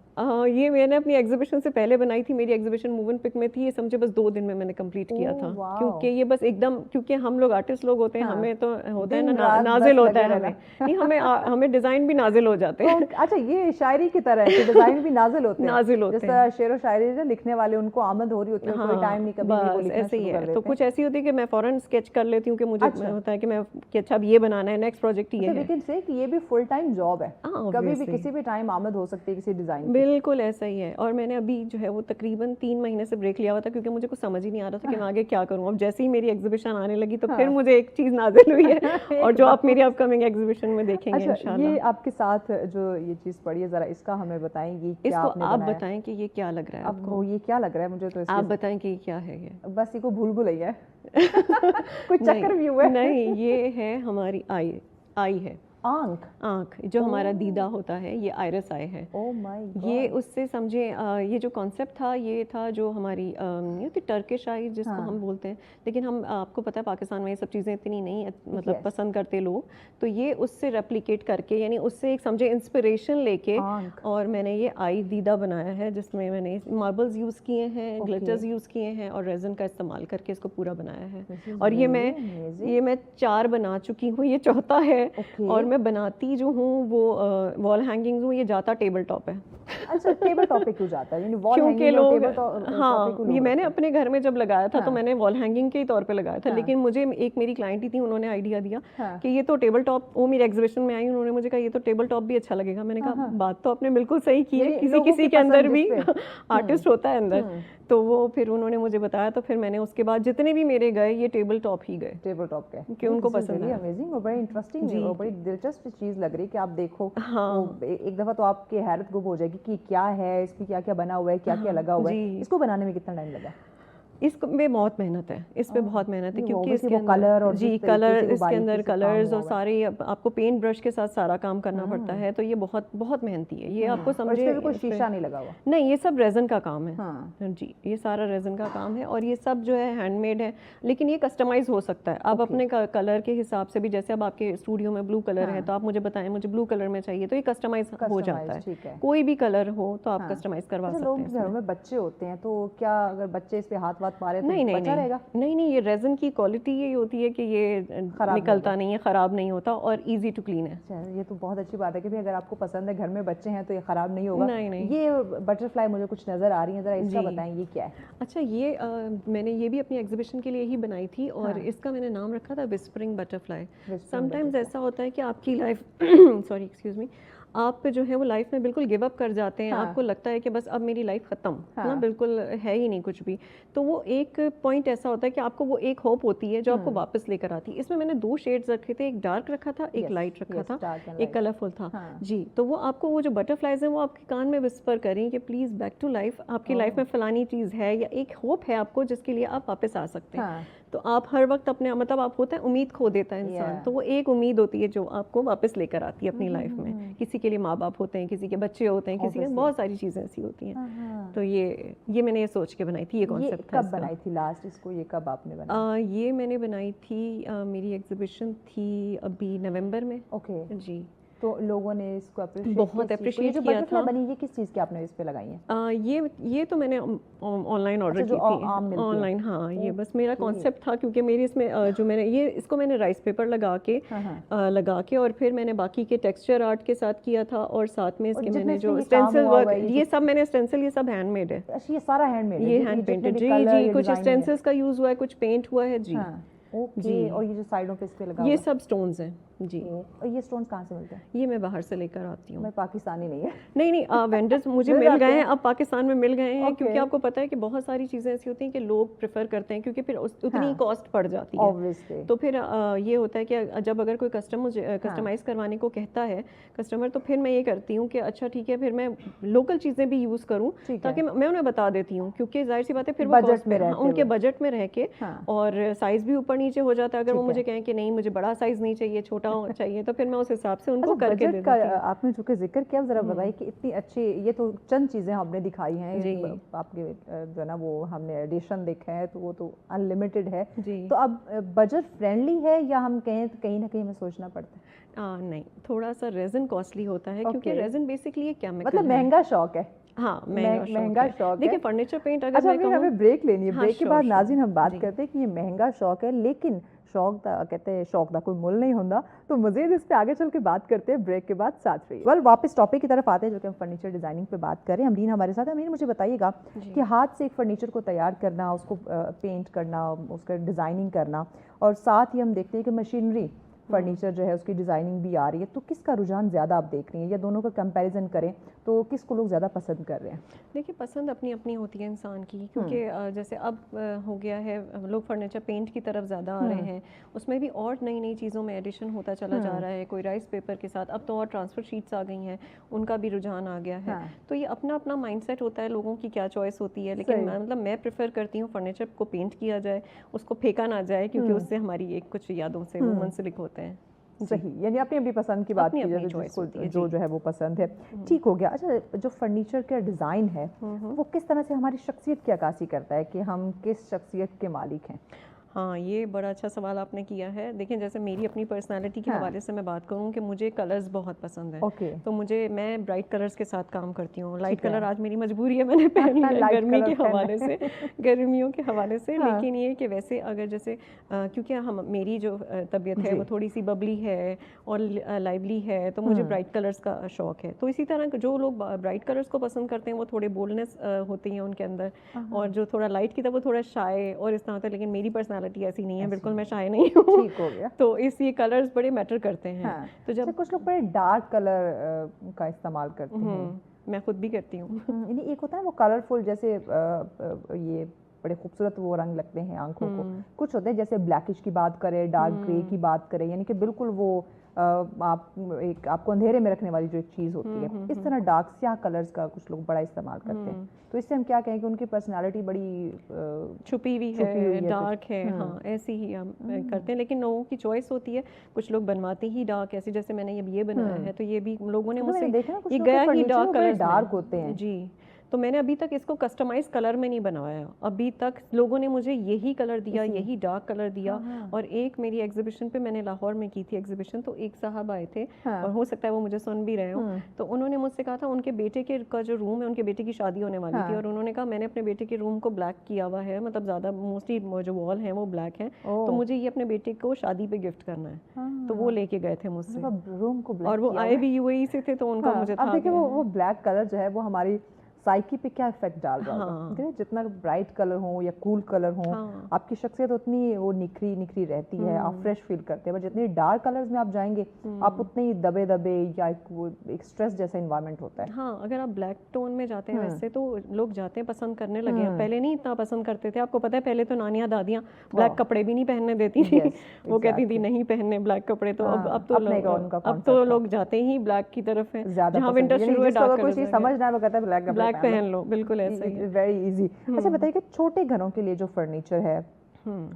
ये मैंने अपनी एग्जीबिशन से पहले बनाई थी। मेरी एग्जीबिशन मूव एंड पिक में थी। ये समझे बस 2 दिन में मैंने कंप्लीट किया था, क्योंकि ये बस एकदम, क्योंकि हम लोग आर्टिस्ट लोग होते हैं, हमें तो होता है ना, नाजिल होता है हमें नहीं, हमें डिजाइन भी नाजिल हो जाते हैं। अच्छा, ये शायरी की तरह है कि डिजाइन भी नाजिल होते हैं। जैसे शेर व शायरी जो लिखने वाले उनको आमद हो रही होती है, कोई टाइम नहीं, कभी ऐसे ही है। तो कुछ ऐसी होती है कि मैं फौरन स्केच कर लेती हूँ कि मुझे होता है कि मैं अच्छा अब ये बनाना है, नेक्स्ट प्रोजेक्ट ये है। लेकिन से कि ये भी फुल टाइम जॉब है, कभी भी किसी भी टाइम आमद हो सकती है किसी डिजाइन। बिल्कुल ऐसा ही है। और मैंने अभी जो है वो तकरीबन 3 महीने से ब्रेक लिया हुआ था, क्योंकि मुझे कुछ समझ ही नहीं आ रहा था कि मैं आगे क्या करूं। अब जैसे ही मेरी एग्जीबिशन आने लगी तो फिर मुझे एक चीज नाज़िल हुई है और जो आप मेरी अपकमिंग एग्जीबिशन में देखेंगे इंशाल्लाह। ये आपके साथ जो ये चीज पड़ी है, जरा इसका हमें बताएं, ये क्या इसको आपने आप बनाया? बताएं कि ये क्या लग रहा है आपको? ये क्या लग रहा है मुझे तो आप बताएं कि ये क्या है। ये बस ये को भूल-भुलैया है कुछ चक्कर व्यू है? नहीं, ये है हमारी आई है, आंख जो हमारा दीदा होता है, ये आइरस आई है। Oh my God. ये उससे समझे ये जो कॉन्सेप्ट था ये था जो हमारी ये थी टर्किश आई जिसको हम बोलते हैं, लेकिन हम आपको पता है पाकिस्तान में ये सब चीज़ें इतनी नहीं मतलब पसंद करते लोग, तो ये उससे रेप्लिकेट करके, यानी उससे एक समझे इंस्पिरेशन लेके और मैंने ये आई दीदा बनाया है, जिसमें मैंने मार्बल्स यूज़ किए हैं, ग्लिटर्स यूज़ किए हैं और रेजन का इस्तेमाल करके इसको पूरा बनाया है। और ये मैं 4 बना चुकी हूँ, ये चौथा है। और मैं बनाती जो हूँ वो वॉल हैंगिंग्स हूँ, ये जाता टेबल टॉप है। अच्छा, टेबल टॉप पे क्यों जाता है? यानी वॉल क्योंकि लोग हाँ, ये मैंने अपने घर में जब लगाया था तो मैंने वॉल हैंगिंग के ही तौर पे लगाया था, लेकिन मुझे एक मेरी क्लाइंट ही थी, उन्होंने आइडिया दिया कि ये तो टेबल टॉप, वो मेरी एग्जीबिशन में आई, उन्होंने मुझे कहा ये तो टेबल टॉप भी अच्छा लगेगा। मैंने कहा बात तो आपने बिल्कुल सही की है, किसी के अंदर भी आर्टिस्ट होता है अंदर, तो वो फिर उन्होंने मुझे बताया, तो फिर मैंने उसके बाद जितने भी मेरे गए ये टेबल टॉप ही गए, टेबल टॉप के, कि उनको पसंद है। अमेजिंग और बड़ी इंटरेस्टिंग और बड़ी दिलचस्प चीज़ लग रही है कि आप देखो एक दफ़ा तो आपकी हैरत गुम हो जाएगी कि क्या है, इसमें क्या क्या बना हुआ है, क्या क्या लगा हुआ है। इसको बनाने में कितना टाइम लगा? इसमें बहुत मेहनत है, इस पे बहुत मेहनत है, क्योंकि इसके कलर और कलर इसके अंदर कलर्स और सारे आपको पेंट ब्रश के साथ सारा काम करना पड़ता है, तो ये बहुत बहुत मेहनती है। ये आपको समझे कोई शीशा नहीं लगा हुआ? नहीं, ये सब रेजन का काम है। जी, ये सारा रेजन का काम है और ये सब जो है हैंडमेड है, लेकिन ये कस्टमाइज हो सकता है। आप अपने कलर के हिसाब से भी, जैसे अब आपके स्टूडियो में ब्लू कलर है तो आप मुझे बताएं मुझे ब्लू कलर में चाहिए, तो ये कस्टमाइज हो जाता है। कोई भी कलर हो तो आप कस्टमाइज करवा सकते हैं। लोग घरों में बच्चे होते हैं, तो क्या अगर बच्चे इस पे हाथ वाथ मारे तो नहीं, ये रेजन की क्वालिटी यही होती है कि ये निकलता नहीं है, ख़राब नहीं होता और इजी टू क्लीन है। ये तो बहुत अच्छी बात है कि भी अगर आपको पसंद है, घर में बच्चे हैं तो ये ख़राब नहीं होगा। नहीं। ये बटरफ्लाई मुझे कुछ नज़र आ रही है, ज़रा इसका बताएं ये क्या है? अच्छा, ये मैंने ये भी अपनी एग्जीबिशन के लिए ही बनाई थी और इसका मैंने नाम रखा था विस्परिंग बटरफ्लाई। समटाइम्स ऐसा होता है कि आपकी लाइफ सॉरी एक्सक्यूज मी, आप जो है वो लाइफ में बिल्कुल गिव अप कर जाते हैं। आपको लगता है कि बस अब मेरी लाइफ ख़त्म ना, बिल्कुल है ही नहीं कुछ भी। तो वो एक पॉइंट ऐसा होता है कि आपको वो एक होप होती है जो आपको वापस लेकर आती है। इसमें मैंने 2 शेड्स रखे थे, एक डार्क रखा था, एक लाइट रखा था, एक कलरफुल था। जी, तो वो आपको वो जो बटरफ्लाइज हैं वो आपके कान में विस्पर करें कि प्लीज़ बैक टू लाइफ, आपकी लाइफ में फलानी चीज़ है या एक होप है आपको जिसके लिए आप वापस आ सकते हैं। तो आप हर वक्त अपने मतलब आप होता है उम्मीद खो देता है इंसान, तो वो एक उम्मीद होती है जो आपको वापस लेकर आती है अपनी लाइफ में। किसी के लिए माँ बाप होते हैं, किसी के बच्चे होते हैं, किसी के बहुत सारी चीज़ें ऐसी होती हैं। तो ये मैंने ये सोच के बनाई थी, ये कॉन्सेप्ट था। कब बनाई थी लास्ट इसको, ये कब आपने बनाई? ये मैंने बनाई थी, मेरी एग्जीबिशन थी अभी नवंबर में। ओके जी। तो लोगों ने इसको बहुत अप्रिशिएट किया था। बनी ये किस चीज़ की आपने इस पे लगाई है? ये तो मैंने ऑनलाइन ऑर्डर की थी, ऑनलाइन। हाँ, ये बस मेरा कॉन्सेप्ट था, क्योंकि मेरी इसमें जो मैंने इसको मैंने राइस पेपर लगा के और फिर मैंने बाकी के टेक्सचर आर्ट के साथ किया था, और साथ में इसके मैंने जो स्टेंसिल वर्क, ये सब मैंने स्टेंसिल, ये सब हैंडमेड है। अच्छा, ये सारा हैंडमेड है? ये हैंड पेंटेड। जी, कुछ स्टेंसिल्स का यूज हुआ है, कुछ पेंट हुआ है। जी। ओके। और ये जो साइडों पे इस पे लगा ये सब स्टोन्स हैं। जी। और ये स्टोन्स कहाँ से मिलते हैं? ये मैं बाहर से लेकर आती हूँ। मैं पाकिस्तानी नहीं है। नहीं, वेंडर्स मुझे मिल गए हैं, अब पाकिस्तान में मिल गए हैं, क्योंकि आपको पता है कि बहुत सारी चीज़ें ऐसी होती हैं कि लोग प्रेफर करते हैं, क्योंकि फिर उतनी कॉस्ट पड़ जाती है ऑब्वियसली। तो फिर ये होता है कि जब अगर कोई मुझे कस्टमाइज़ करवाने को कहता है कस्टमर, तो फिर मैं ये करती हूँ कि अच्छा ठीक है, फिर मैं लोकल चीज़ें भी यूज़ करूँ, ताकि मैं उन्हें बता देती हूँ, क्योंकि जाहिर सी बात है फिर वो उनके बजट में रह के, और साइज़ भी ऊपर नीचे हो जाता है। अगर वो मुझे कहें कि नहीं मुझे बड़ा साइज़ नहीं चाहिए, छोटा चाहिए, तो फिर मैं उस हिसाब से उनको करके दे देती हूँ। आपने जो कि जिक्र किया, जरा बताइए कि इतनी अच्छी, ये तो चंद चीज़ें हमने दिखाई हैं जी। आपके जो है ना वो हमने एडिशन देखा है, तो वो तो अनलिमिटेड है जी। तो अब बजट फ्रेंडली है या हम कहें तो कहीं ना कहीं हमें सोचना पड़ता है? नहीं, थोड़ा सा रेजिन कॉस्टली होता है, क्योंकि रेजिन बेसिकली ये केमिकल मतलब महंगा शौक है। हाँ, महंगा शौक है। देखिए फर्नीचर पेंट अगर मैं कहूँ, हमें ब्रेक लेनी है, ब्रेक के बाद नाज़रीन हम बात करते हैं कि ये महंगा शौक है, लेकिन शौक दा कहते हैं शौक दा कोई मुल नहीं होता। तो मज़ीद इस पे आगे चल के बात करते हैं ब्रेक के बाद, साथ रहिए। वापस टॉपिक की तरफ आते हैं, जो कि हम फर्नीचर डिज़ाइनिंग पे बात करें। अमरीन हमारे साथ है। अमरीन, मुझे बताइएगा कि हाथ से एक फर्नीचर को तैयार करना, उसको पेंट करना, उसका डिज़ाइनिंग करना, और साथ ही हम देखते हैं कि मशीनरी फर्नीचर जो है उसकी डिज़ाइनिंग भी आ रही है, तो किसका रुझान ज़्यादा आप देख रही हैं, या दोनों का कंपैरिजन करें तो किसको लोग ज़्यादा पसंद कर रहे हैं? देखिए, पसंद अपनी अपनी होती है इंसान की, क्योंकि जैसे अब हो गया है लोग फर्नीचर पेंट की तरफ ज़्यादा आ रहे हैं, उसमें भी और नई नई चीज़ों में एडिशन होता चला जा रहा है। कोई राइस पेपर के साथ, अब तो और ट्रांसफ़र शीट्स आ गई हैं, उनका भी रुझान आ गया है। तो ये अपना अपना माइंडसेट होता है, लोगों की क्या चॉइस होती है। लेकिन मतलब मैं प्रेफर करती हूँ फर्नीचर को पेंट किया जाए, उसको फेंका ना जाए, क्योंकि उससे हमारी एक कुछ यादों से वो मुंसलिक होते हैं। सही, यानी अपनी अपनी पसंद की बात की जाए, जिसको जो है वो पसंद है। ठीक हो गया। अच्छा, जो फर्नीचर का डिज़ाइन है वो किस तरह से हमारी शख्सियत की अक्कासी करता है कि हम किस शख्सियत के मालिक हैं? हाँ, ये बड़ा अच्छा सवाल आपने किया है। देखिए, जैसे मेरी अपनी पर्सनालिटी के हवाले से मैं बात करूँ कि मुझे कलर्स बहुत पसंद है। तो मैं ब्राइट कलर्स के साथ काम करती हूँ। लाइट कलर आज मेरी मजबूरी है, मैंने पहन लिया गर्मी के हवाले से, गर्मियों के हवाले से। लेकिन ये कि वैसे अगर जैसे क्योंकि मेरी जो तबीयत है वो थोड़ी सी बबली है और लाइवली है, तो मुझे ब्राइट कलर्स का शौक है। तो इसी तरह जो लोग ब्राइट कलर्स को पसंद करते हैं वो थोड़े बोल्डनेस होती है उनके अंदर, और जो थोड़ा लाइट की तरफ वो थोड़ा शाय और इस तरह होता है। लेकिन मेरी पर्सनालिटी ऐसी नहीं है, बिल्कुल मैं शाय नहीं हूँ। ठीक हो गया। तो ये कलर्स बड़े मैटर करते हैं। तो जब कुछ लोग बड़े डार्क कलर का इस्तेमाल करते हैं, मैं खुद भी करती हूँ। एक होता है वो कलरफुल, जैसे ये बड़े खूबसूरत वो रंग लगते हैं आंखों को। कुछ होते हैं जैसे ब्लैकिश की बात करें, डार्क ग्रे की बात करें, यानी कि बिल्कुल वो आपको अंधेरे में रखने वाली जो एक चीज़ होती है, इस तरह डार्क स्याह कलर्स का कुछ लोग बड़ा इस्तेमाल करते हैं। तो इससे हम क्या कहें कि उनकी पर्सनालिटी बड़ी छुपी हुई है, डार्क है। हाँ, ऐसी ही हम करते हैं। लेकिन लोगों की चॉइस होती है, कुछ लोग बनवाते ही डार्क, ऐसे जैसे मैंने ये बनाया है, तो ये भी लोगों ने मुझसे ये गया ही डार्क कलर डार्क होते हैं। जी, तो मैंने अभी तक इसको कस्टमाइज कलर में नहीं बनवाया। अभी तक लोगों ने मुझे यही कलर दिया, यही डार्क कलर दिया। और एक मेरी एग्जीबिशन पे, मैंने लाहौर में की थी एग्जीबिशन, तो एक साहब आए थे, और हो सकता है वो मुझे सुन भी रहे हो, तो उन्होंने मुझसे कहा था उनके बेटे का जो रूम है, उनके बेटे की शादी होने वाली थी, और उन्होंने कहा मैंने अपने बेटे के रूम को ब्लैक किया हुआ है, मतलब ज़्यादा मोस्टली जो वॉल है वो ब्लैक है, तो मुझे ये अपने बेटे को शादी पे गिफ्ट करना है। तो वो लेके गए थे मुझसे रूम को, और वो आए भी यूएई से थे, तो उनका मुझे था। देखिए वो ब्लैक कलर जो है वो हमारी साइकी पे क्या इफेक्ट डाल रहा होगा। जितना ब्राइट कलर हो या कूल कलर हो, आपकी शख्सियत उतनी वो निखरी निखरी रहती है, आप फ्रेश फील करते हैं। पर जितने डार्क कलर्स में आप जाएंगे, आप उतने ही दबे दबे या एक स्ट्रेस जैसा इन्वायरमेंट होता है। हाँ, अगर आप ब्लैक टोन में जाते हैं वैसे तो लोग जाते हैं, पसंद करने लगे हैं। पहले नहीं इतना पसंद करते थे। आपको पता है पहले तो नानियाँ दादियाँ ब्लैक कपड़े भी नहीं पहनने देती थी। वो कहती थी नहीं पहनने ब्लैक कपड़े। तो अब तो लोग जाते ही ब्लैक की तरफ है, जहाँ विंटर शुरू है डार्क कलर समझ ना, वो कहता है ब्लैक पहन लो, बिल्कुल ऐसा ही है। Very easy. अच्छा बताइए कि छोटे घरों के लिए जो फर्नीचर है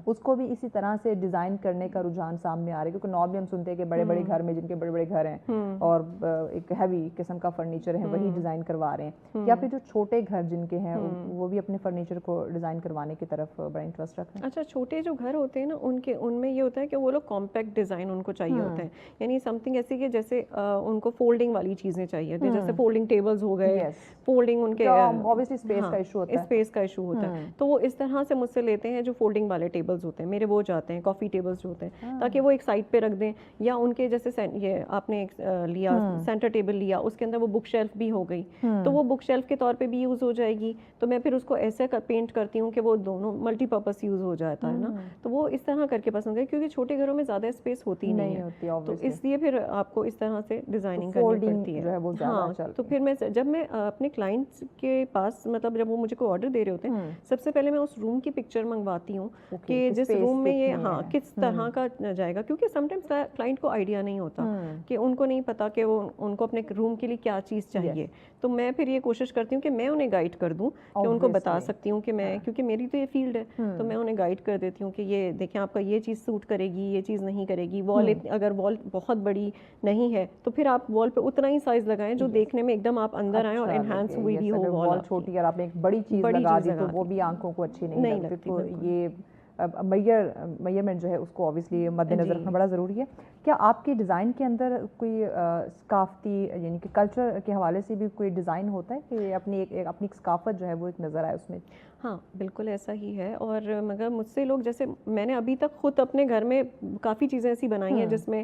उसको भी इसी तरह से डिज़ाइन करने का रुझान सामने आ रहा है, क्योंकि नॉर्मली हम सुनते हैं कि बड़े बड़े घर में, जिनके बड़े बड़े घर हैं और एक हैवी किस्म का फर्नीचर है, वही डिज़ाइन करवा रहे हैं, या फिर जो छोटे घर जिनके हैं वो भी अपने फर्नीचर को डिज़ाइन करवाने की तरफ बड़ा इंटरेस्ट रखते हैं? अच्छा, छोटे जो घर होते हैं ना उनमें ये होता है कि वो लोग कॉम्पैक्ट डिज़ाइन उनको चाहिए होता है, यानी समथिंग ऐसी कि जैसे उनको फोल्डिंग वाली चीज़ें चाहिए होती है, जैसे फोल्डिंग टेबल्स हो गए, फोल्डिंग उनके ऑब्वियसली स्पेस का इशू होता है, स्पेस का इशू होता है, तो वो इस तरह से मुझसे लेते हैं जो फोल्डिंग वाले टेबल्स होते हैं मेरे, वो जाते हैं कॉफ़ी टेबल्स जो होते हैं, ताकि वो एक साइड पे रख दें, या उनके जैसे ये आपने एक लिया सेंटर टेबल लिया, उसके अंदर वो बुक शेल्फ भी हो गई, तो वो बुक शेल्फ के तौर पे भी यूज़ हो जाएगी, तो मैं फिर उसको ऐसे पेंट करती हूँ कि वो दोनों मल्टीपर्पज़ यूज़ हो जाता है ना, तो वो इस तरह करके पसंद है, क्योंकि छोटे घरों में ज़्यादा स्पेस होती नहीं है, तो इसलिए फिर आपको इस तरह से डिज़ाइनिंग करनी पड़ती है। हाँ, तो फिर जब मैं अपने क्लाइंट्स के पास, मतलब जब वो मुझे कोई ऑर्डर दे रहे होते हैं, सबसे पहले मैं उस रूम की पिक्चर मंगवाती हूँ कि जिस रूम में ये किस तरह का जाएगा, क्योंकि समटाइम्स क्लाइंट को आइडिया नहीं होता कि उनको नहीं पता कि वो उनको अपने रूम के लिए क्या चीज़ चाहिए, तो मैं फिर ये कोशिश करती हूँ कि मैं उन्हें गाइड कर दूँ, कि उनको बता सकती हूँ कि मैं, क्योंकि मेरी तो ये फील्ड है, तो मैं उन्हें गाइड कर देती हूँ कि ये देखें आपका ये चीज़ सूट करेगी, ये चीज़ नहीं करेगी, वॉल अगर वॉल बहुत बड़ी नहीं है तो फिर आप वॉल पे उतना ही साइज लगाएं जो देखने में एकदम आप अंदर आए और एनहांस हुई भी हो वॉल छोटी, और आपने एक बड़ी चीज़ लगा दी तो वो भी आंखों को अच्छी नहीं लगती, तो ये मेजरमेंट जो है उसको ऑब्वियसली मद्देनजर रखना बड़ा ज़रूरी है। क्या आपके डिज़ाइन के अंदर कोई सकाफती यानी कि कल्चर के हवाले से भी कोई डिज़ाइन होता है कि अपनी एक सकाफत जो है वो एक नज़र आए उसमें? हाँ, बिल्कुल ऐसा ही है, और मगर मुझसे लोग, जैसे मैंने अभी तक खुद अपने घर में काफ़ी चीज़ें ऐसी बनाई हैं जिसमें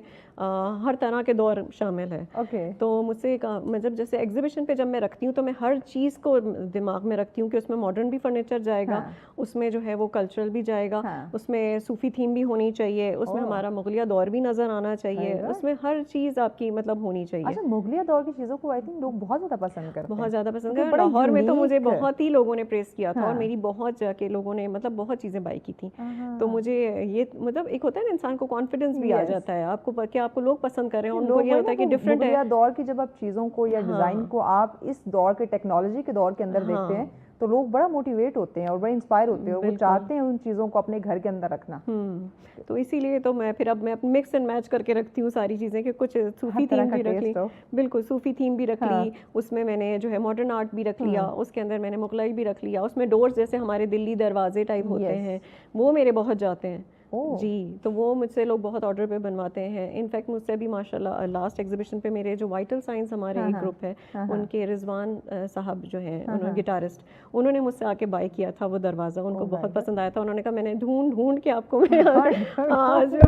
हर तरह के दौर शामिल है। तो मुझसे मतलब जैसे एग्जीबिशन पे जब मैं रखती हूँ तो मैं हर चीज़ को दिमाग में रखती हूँ कि उसमें मॉडर्न भी फर्नीचर जाएगा, उसमें जो है वो कल्चरल भी जाएगा, उसमें सूफी थीम भी होनी चाहिए, उसमें हमारा मुगलिया दौर भी नज़र आना चाहिए, उसमें हर चीज़ आपकी मतलब होनी चाहिए। अच्छा, मुगलिया दौर की चीज़ों को आई थिंक लोग बहुत ज़्यादा पसंद करते हैं, बहुत ज़्यादा पसंद करते हैं। लाहौर में तो मुझे बहुत ही लोगों ने प्रेस किया था, और मेरी बहुत जाके लोगों ने मतलब बहुत चीज़ें बाई की थी, तो मुझे ये मतलब एक होता है ना, इंसान को कॉन्फिडेंस भी आ जाता है, आपको लोग पसंद कर रहे हैं, उनको ये होता है कि डिफरेंट है। दौर की जब आप चीज़ों को या डिज़ाइन को आप इस दौर के टेक्नोलॉजी के दौर के अंदर देखते हैं तो लोग बड़ा मोटिवेट होते हैं और बड़ा इंस्पायर होते हैं, और वो चाहते हैं उन चीज़ों को अपने घर के अंदर रखना। तो इसीलिए तो मैं मिक्स एंड मैच करके रखती हूँ सारी चीज़ें, कि कुछ सूफी थीम भी रख ली, बिल्कुल सूफी थीम भी रख ली, उसमें मैंने जो है मॉडर्न आर्ट भी रख लिया, उसके अंदर मैंने मुगलाई भी रख लिया, उसमें डोर्स जैसे हमारे दिल्ली दरवाजे टाइप होते हैं वो मेरे बहुत जाते हैं जी, तो वो मुझसे लोग बहुत ऑर्डर पे बनवाते हैं। इनफैक्ट मुझसे भी माशाल्लाह लास्ट एग्जीबिशन पे मेरे जो वाइटल साइंस हमारे एक ग्रुप है, उनके रिजवान साहब जो हैं, उन्होंने गिटारिस्ट, उन्होंने मुझसे आके बाय किया था वो दरवाज़ा, उनको बहुत पसंद आया था। उन्होंने कहा मैंने ढूंढ के आपको आज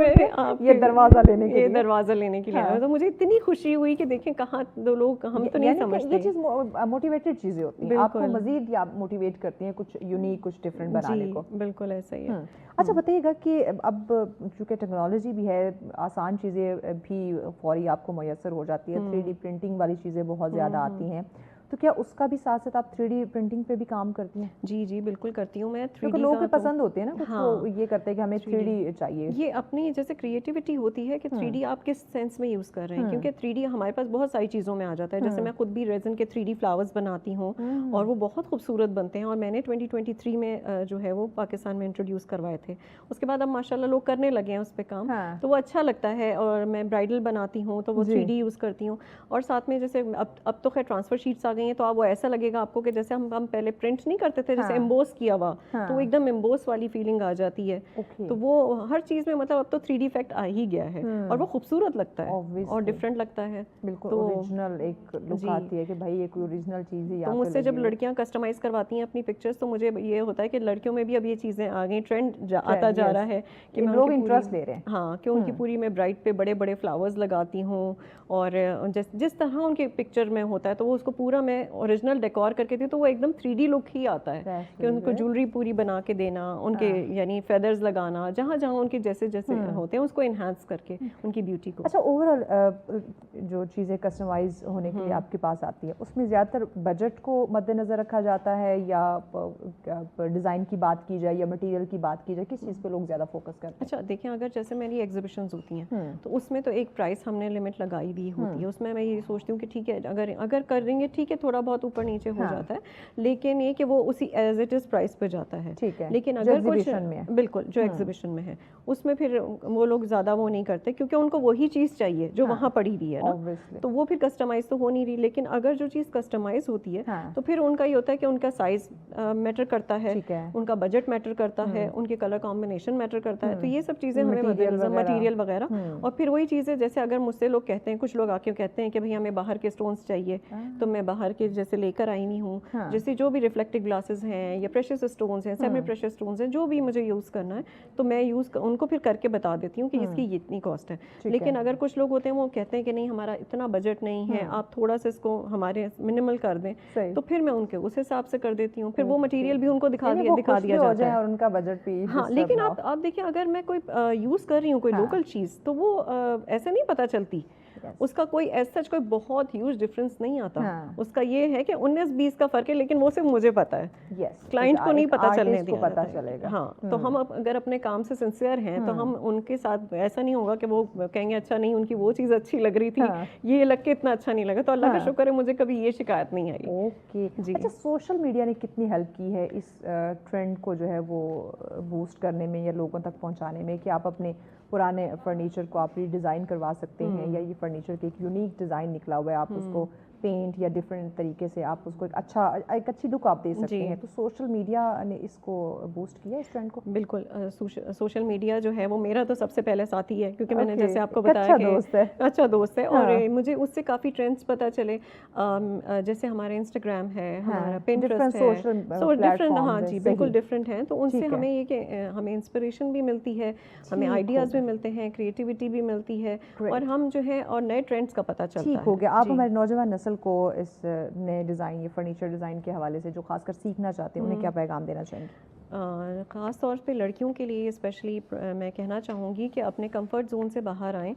ये दरवाज़ा लेने के लिए आया, तो मुझे इतनी खुशी हुई कि देखें कहाँ दो लोग, हम तो नहीं समझते, ये चीज़ मोटिवेटेड चीज़ें होती हैं, आपको मज़ीद मोटिवेट करती हैं कुछ यूनिक, कुछ डिफरेंट बनाने को। बिल्कुल ऐसा ही है। अच्छा बताइएगा कि अब चूँकि टेक्नोलॉजी भी है, आसान चीज़ें भी फौरी आपको मैसर हो जाती है, 3D प्रिंटिंग वाली चीज़ें बहुत ज़्यादा आती हैं, तो क्या उसका भी साथ साथ आप 3D प्रिंटिंग पे भी काम करती हैं? जी जी बिल्कुल करती हूँ मैं। 3D लोगों को पसंद होते हैं ना कुछ, तो ये करते हैं कि हमें 3D चाहिए। ये अपनी जैसे क्रिएटिविटी होती है कि 3D आप किस सेंस में यूज़ कर रहे हैं, क्योंकि 3D हमारे पास बहुत सारी चीज़ों में आ जाता है। जैसे मैं खुद भी रेजिन के 3D फ्लावर्स बनाती हूँ और वो बहुत खूबसूरत बनते हैं, और मैंने 2023 में जो है वो पाकिस्तान में इंट्रोड्यूस करवाए थे। उसके बाद अब माशाल्लाह लोग करने लगे हैं उस पर काम, तो वो अच्छा लगता है। और मैं ब्राइडल बनाती हूँ तो वो 3D यूज़ करती हूँ, और साथ में जैसे अब तो खैर ट्रांसफ़र शीट्स आ गई हैं, तो आप वो ऐसा लगेगा आपको कि जैसे हम पहले प्रिंट नहीं करते थे, जैसे एम्बोस किया हुआ, तो एकदम एम्बोस वाली फीलिंग आ जाती है। तो वो हर चीज़ में मतलब अब तो 3D इफेक्ट आ ही गया है, और वो खूबसूरत लगता है और डिफरेंट लगता है। बिल्कुल ओरिजिनल एक लुक आती है कि भाई ये कोई ओरिजिनल चीज़ है। तो मुझसे जब लड़कियां कस्टमाइज करवाती हैं अपनी पिक्चर्स, तो मुझे ये होता है कि लड़कियों में भी अब ये चीज़ें आ गई, ट्रेंड आता जा रहा है कि लोग इंटरेस्ट ले रहे हैं। हाँ, कि उनकी पूरी मैं ब्राइड पे बड़े बड़े फ्लावर्स लगाती हूँ, और जिस तरह उनके पिक्चर में होता है तो वो उसको पूरा मैं ओरिजिनल डेकोर करके दी, तो वो एकदम 3D लुक ही आता है कि उनको ज्वेलरी पूरी बना के देना, उनके यानी फेदर्स लगाना, जहाँ जहाँ उनके जैसे जैसे होते हैं उसको इन्हांस करके उनकी ब्यूटी को। अच्छा, ओवरऑल जो चीज़ें कस्टमाइज होने के लिए आपके पास आती है, उसमें ज़्यादातर बजट को मद्देनज़र रखा जाता है, या डिज़ाइन की बात की जाए या मटेरियल की बात की जाए, किस चीज़ पे लोग ज़्यादा फोकस करते हैं? अच्छा देखें, अगर जैसे मेरी एग्जीबिशंस होती हैं तो उसमें तो एक प्राइस हमने लिमिट लगाई भी होती है, उसमें मैं ये सोचती हूँ कि ठीक है, अगर करेंगे ठीक है है थोड़ा बहुत ऊपर नीचे हो जाता है, लेकिन ये कि वो उसी एज इट इज़ प्राइस पे जाता है। ठीक है, लेकिन जो अगर कुछ exhibition में है। बिल्कुल जो एग्जीबिशन में है उसमें फिर वो लोग ज़्यादा वो नहीं करते, क्योंकि उनको वही चीज़ चाहिए जो वहाँ पड़ी हुई है ना, Obviously। तो वो फिर कस्टमाइज तो हो नहीं रही। लेकिन अगर जो चीज़ कस्टमाइज होती है हाँ। तो फिर उनका ये होता है कि उनका साइज मैटर करता है, ठीक है। उनका बजट मैटर करता है, उनके कलर कॉम्बिनेशन मैटर करता है। तो ये सब चीज़ें हमें Material मद्देनजर, वगैरह। मटीरियल वगैरह। और फिर वही चीज़ें जैसे अगर मुझसे लोग कहते हैं, कुछ लोग आके कहते हैं कि भाई हमें बाहर के स्टोन्स चाहिए, तो मैं बाहर के जैसे लेकर आई हुई हूँ, हाँ। जैसे जो भी रिफ्लेक्टिव ग्लासेस हैं या प्रेशियस स्टोन्स हैं, सेमी प्रेशियस स्टोन्स हैं, जो भी मुझे यूज़ करना है तो मैं उनको फिर करके बता देती हूँ कि इसकी ये इतनी कॉस्ट है। लेकिन अगर कुछ लोग होते हैं वो कहते हैं कि नहीं हमारा इतना बजट नहीं है, आप थोड़ा सा इसको हमारे मिनिमल कर दें, सही। तो फिर मैं उनके उस हिसाब से कर देती हूँ। फिर वो मटेरियल भी उनको दिखा यानी दिया वो दिखा खुश दिया भी हो जाता जाए है। और उनका बजट भी हाँ, disturb लेकिन ना हो। आप देखिए अगर मैं कोई यूज़ कर रही हूँ कोई हाँ। लोकल चीज़, तो वो ऐसे नहीं पता चलती, उसका कोई एज सच कोई बहुत ह्यूज डिफरेंस नहीं आता। हाँ। उसका ये है कि 19-20 का फर्क है, लेकिन वो सिर्फ मुझे पता है, Yes, क्लाइंट एक को नहीं एक पता चलने artist को दिया पता जाता है। चलेगा। हाँ, तो हम अगर अपने काम से सिंसियर हैं तो हम उनके साथ ऐसा नहीं होगा कि वो कहेंगे अच्छा नहीं उनकी वो चीज़ अच्छी लग रही थी, हाँ। ये लग के इतना अच्छा नहीं लगा। तो अल्लाह का हाँ। शुक्र है मुझे कभी ये शिकायत नहीं आई। ओके जी। अच्छा, सोशल मीडिया ने कितनी हेल्प की है इस ट्रेंड को जो है वो बूस्ट करने में या लोगों तक पहुंचाने में, कि आप अपने पुराने फर्नीचर को आप रीडिज़ाइन करवा सकते हैं, या ये फर्नीचर के एक यूनिक डिज़ाइन निकला हुआ है, आप उसको पेंट या डिफरेंट तरीके से आप उसको एक अच्छी लुक आप दे सकते जी। हैं। तो सोशल मीडिया ने इसको बूस्ट किया, इस ट्रेंड को? बिल्कुल सोशल मीडिया जो है वो मेरा तो सबसे पहले साथी है, क्योंकि मैंने Okay, जैसे आपको एक बताया अच्छा कि दोस्त है। अच्छा दोस्त है। और हाँ। मुझे उससे काफ़ी ट्रेंड्स पता चले। जैसे हमारा इंस्टाग्राम है, हमारा different पिंटरेस्ट है, social, डिफरेंट, platforms हाँ हैं, जी सही। बिल्कुल डिफरेंट हैं। तो उनसे ठीक है। हमें ये कि हमें इंस्पिरेशन भी मिलती है, हमें ठीक आइडियाज़ हो भी मिलते हैं, क्रिएटिविटी भी मिलती है, Great। और हम जो है और नए ट्रेंड्स का पता चलता ठीक है। हो गया। आप जी। हमारे नौजवान नस्ल को इस नए डिज़ाइन, ये फर्नीचर डिज़ाइन के हवाले से जो खासकर सीखना चाहते हैं, उन्हें क्या पैगाम देना चाहेंगे? ख़ास तौर पे लड़कियों के लिए स्पेशली मैं कहना चाहूँगी कि अपने कंफर्ट जोन से बाहर आएं,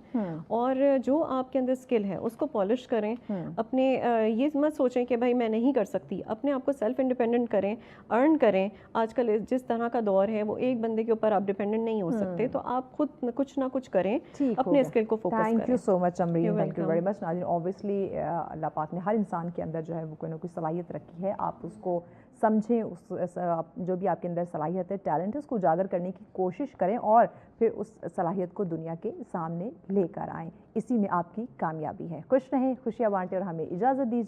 और जो आपके अंदर स्किल है उसको पॉलिश करें। अपने ये मत सोचें कि भाई मैं नहीं कर सकती, अपने आप को सेल्फ इंडिपेंडेंट करें, अर्न करें। आजकल जिस तरह का दौर है वो एक बंदे के ऊपर आप डिपेंडेंट नहीं हो सकते, तो आप खुद कुछ ना कुछ करें, ठीक हो अपने गया। स्किल को फोकस थैंक यू करें। So much Amreen, You're thank you welcome। Very much नाज़रीन। ऑब्वियसली अल्लाह पाक ने हर इंसान के अंदर जो है वो कोई ना कोई सलाहियत रखी है, आप उसको समझें, जो भी आपके अंदर सलाहियत है, टैलेंट है, उसको उजागर करने की कोशिश करें और फिर उस सलाहियत को दुनिया के सामने लेकर आएँ। इसी में आपकी कामयाबी है। खुश रहें, खुशियाँ बांटें और हमें इजाज़त दीजिए।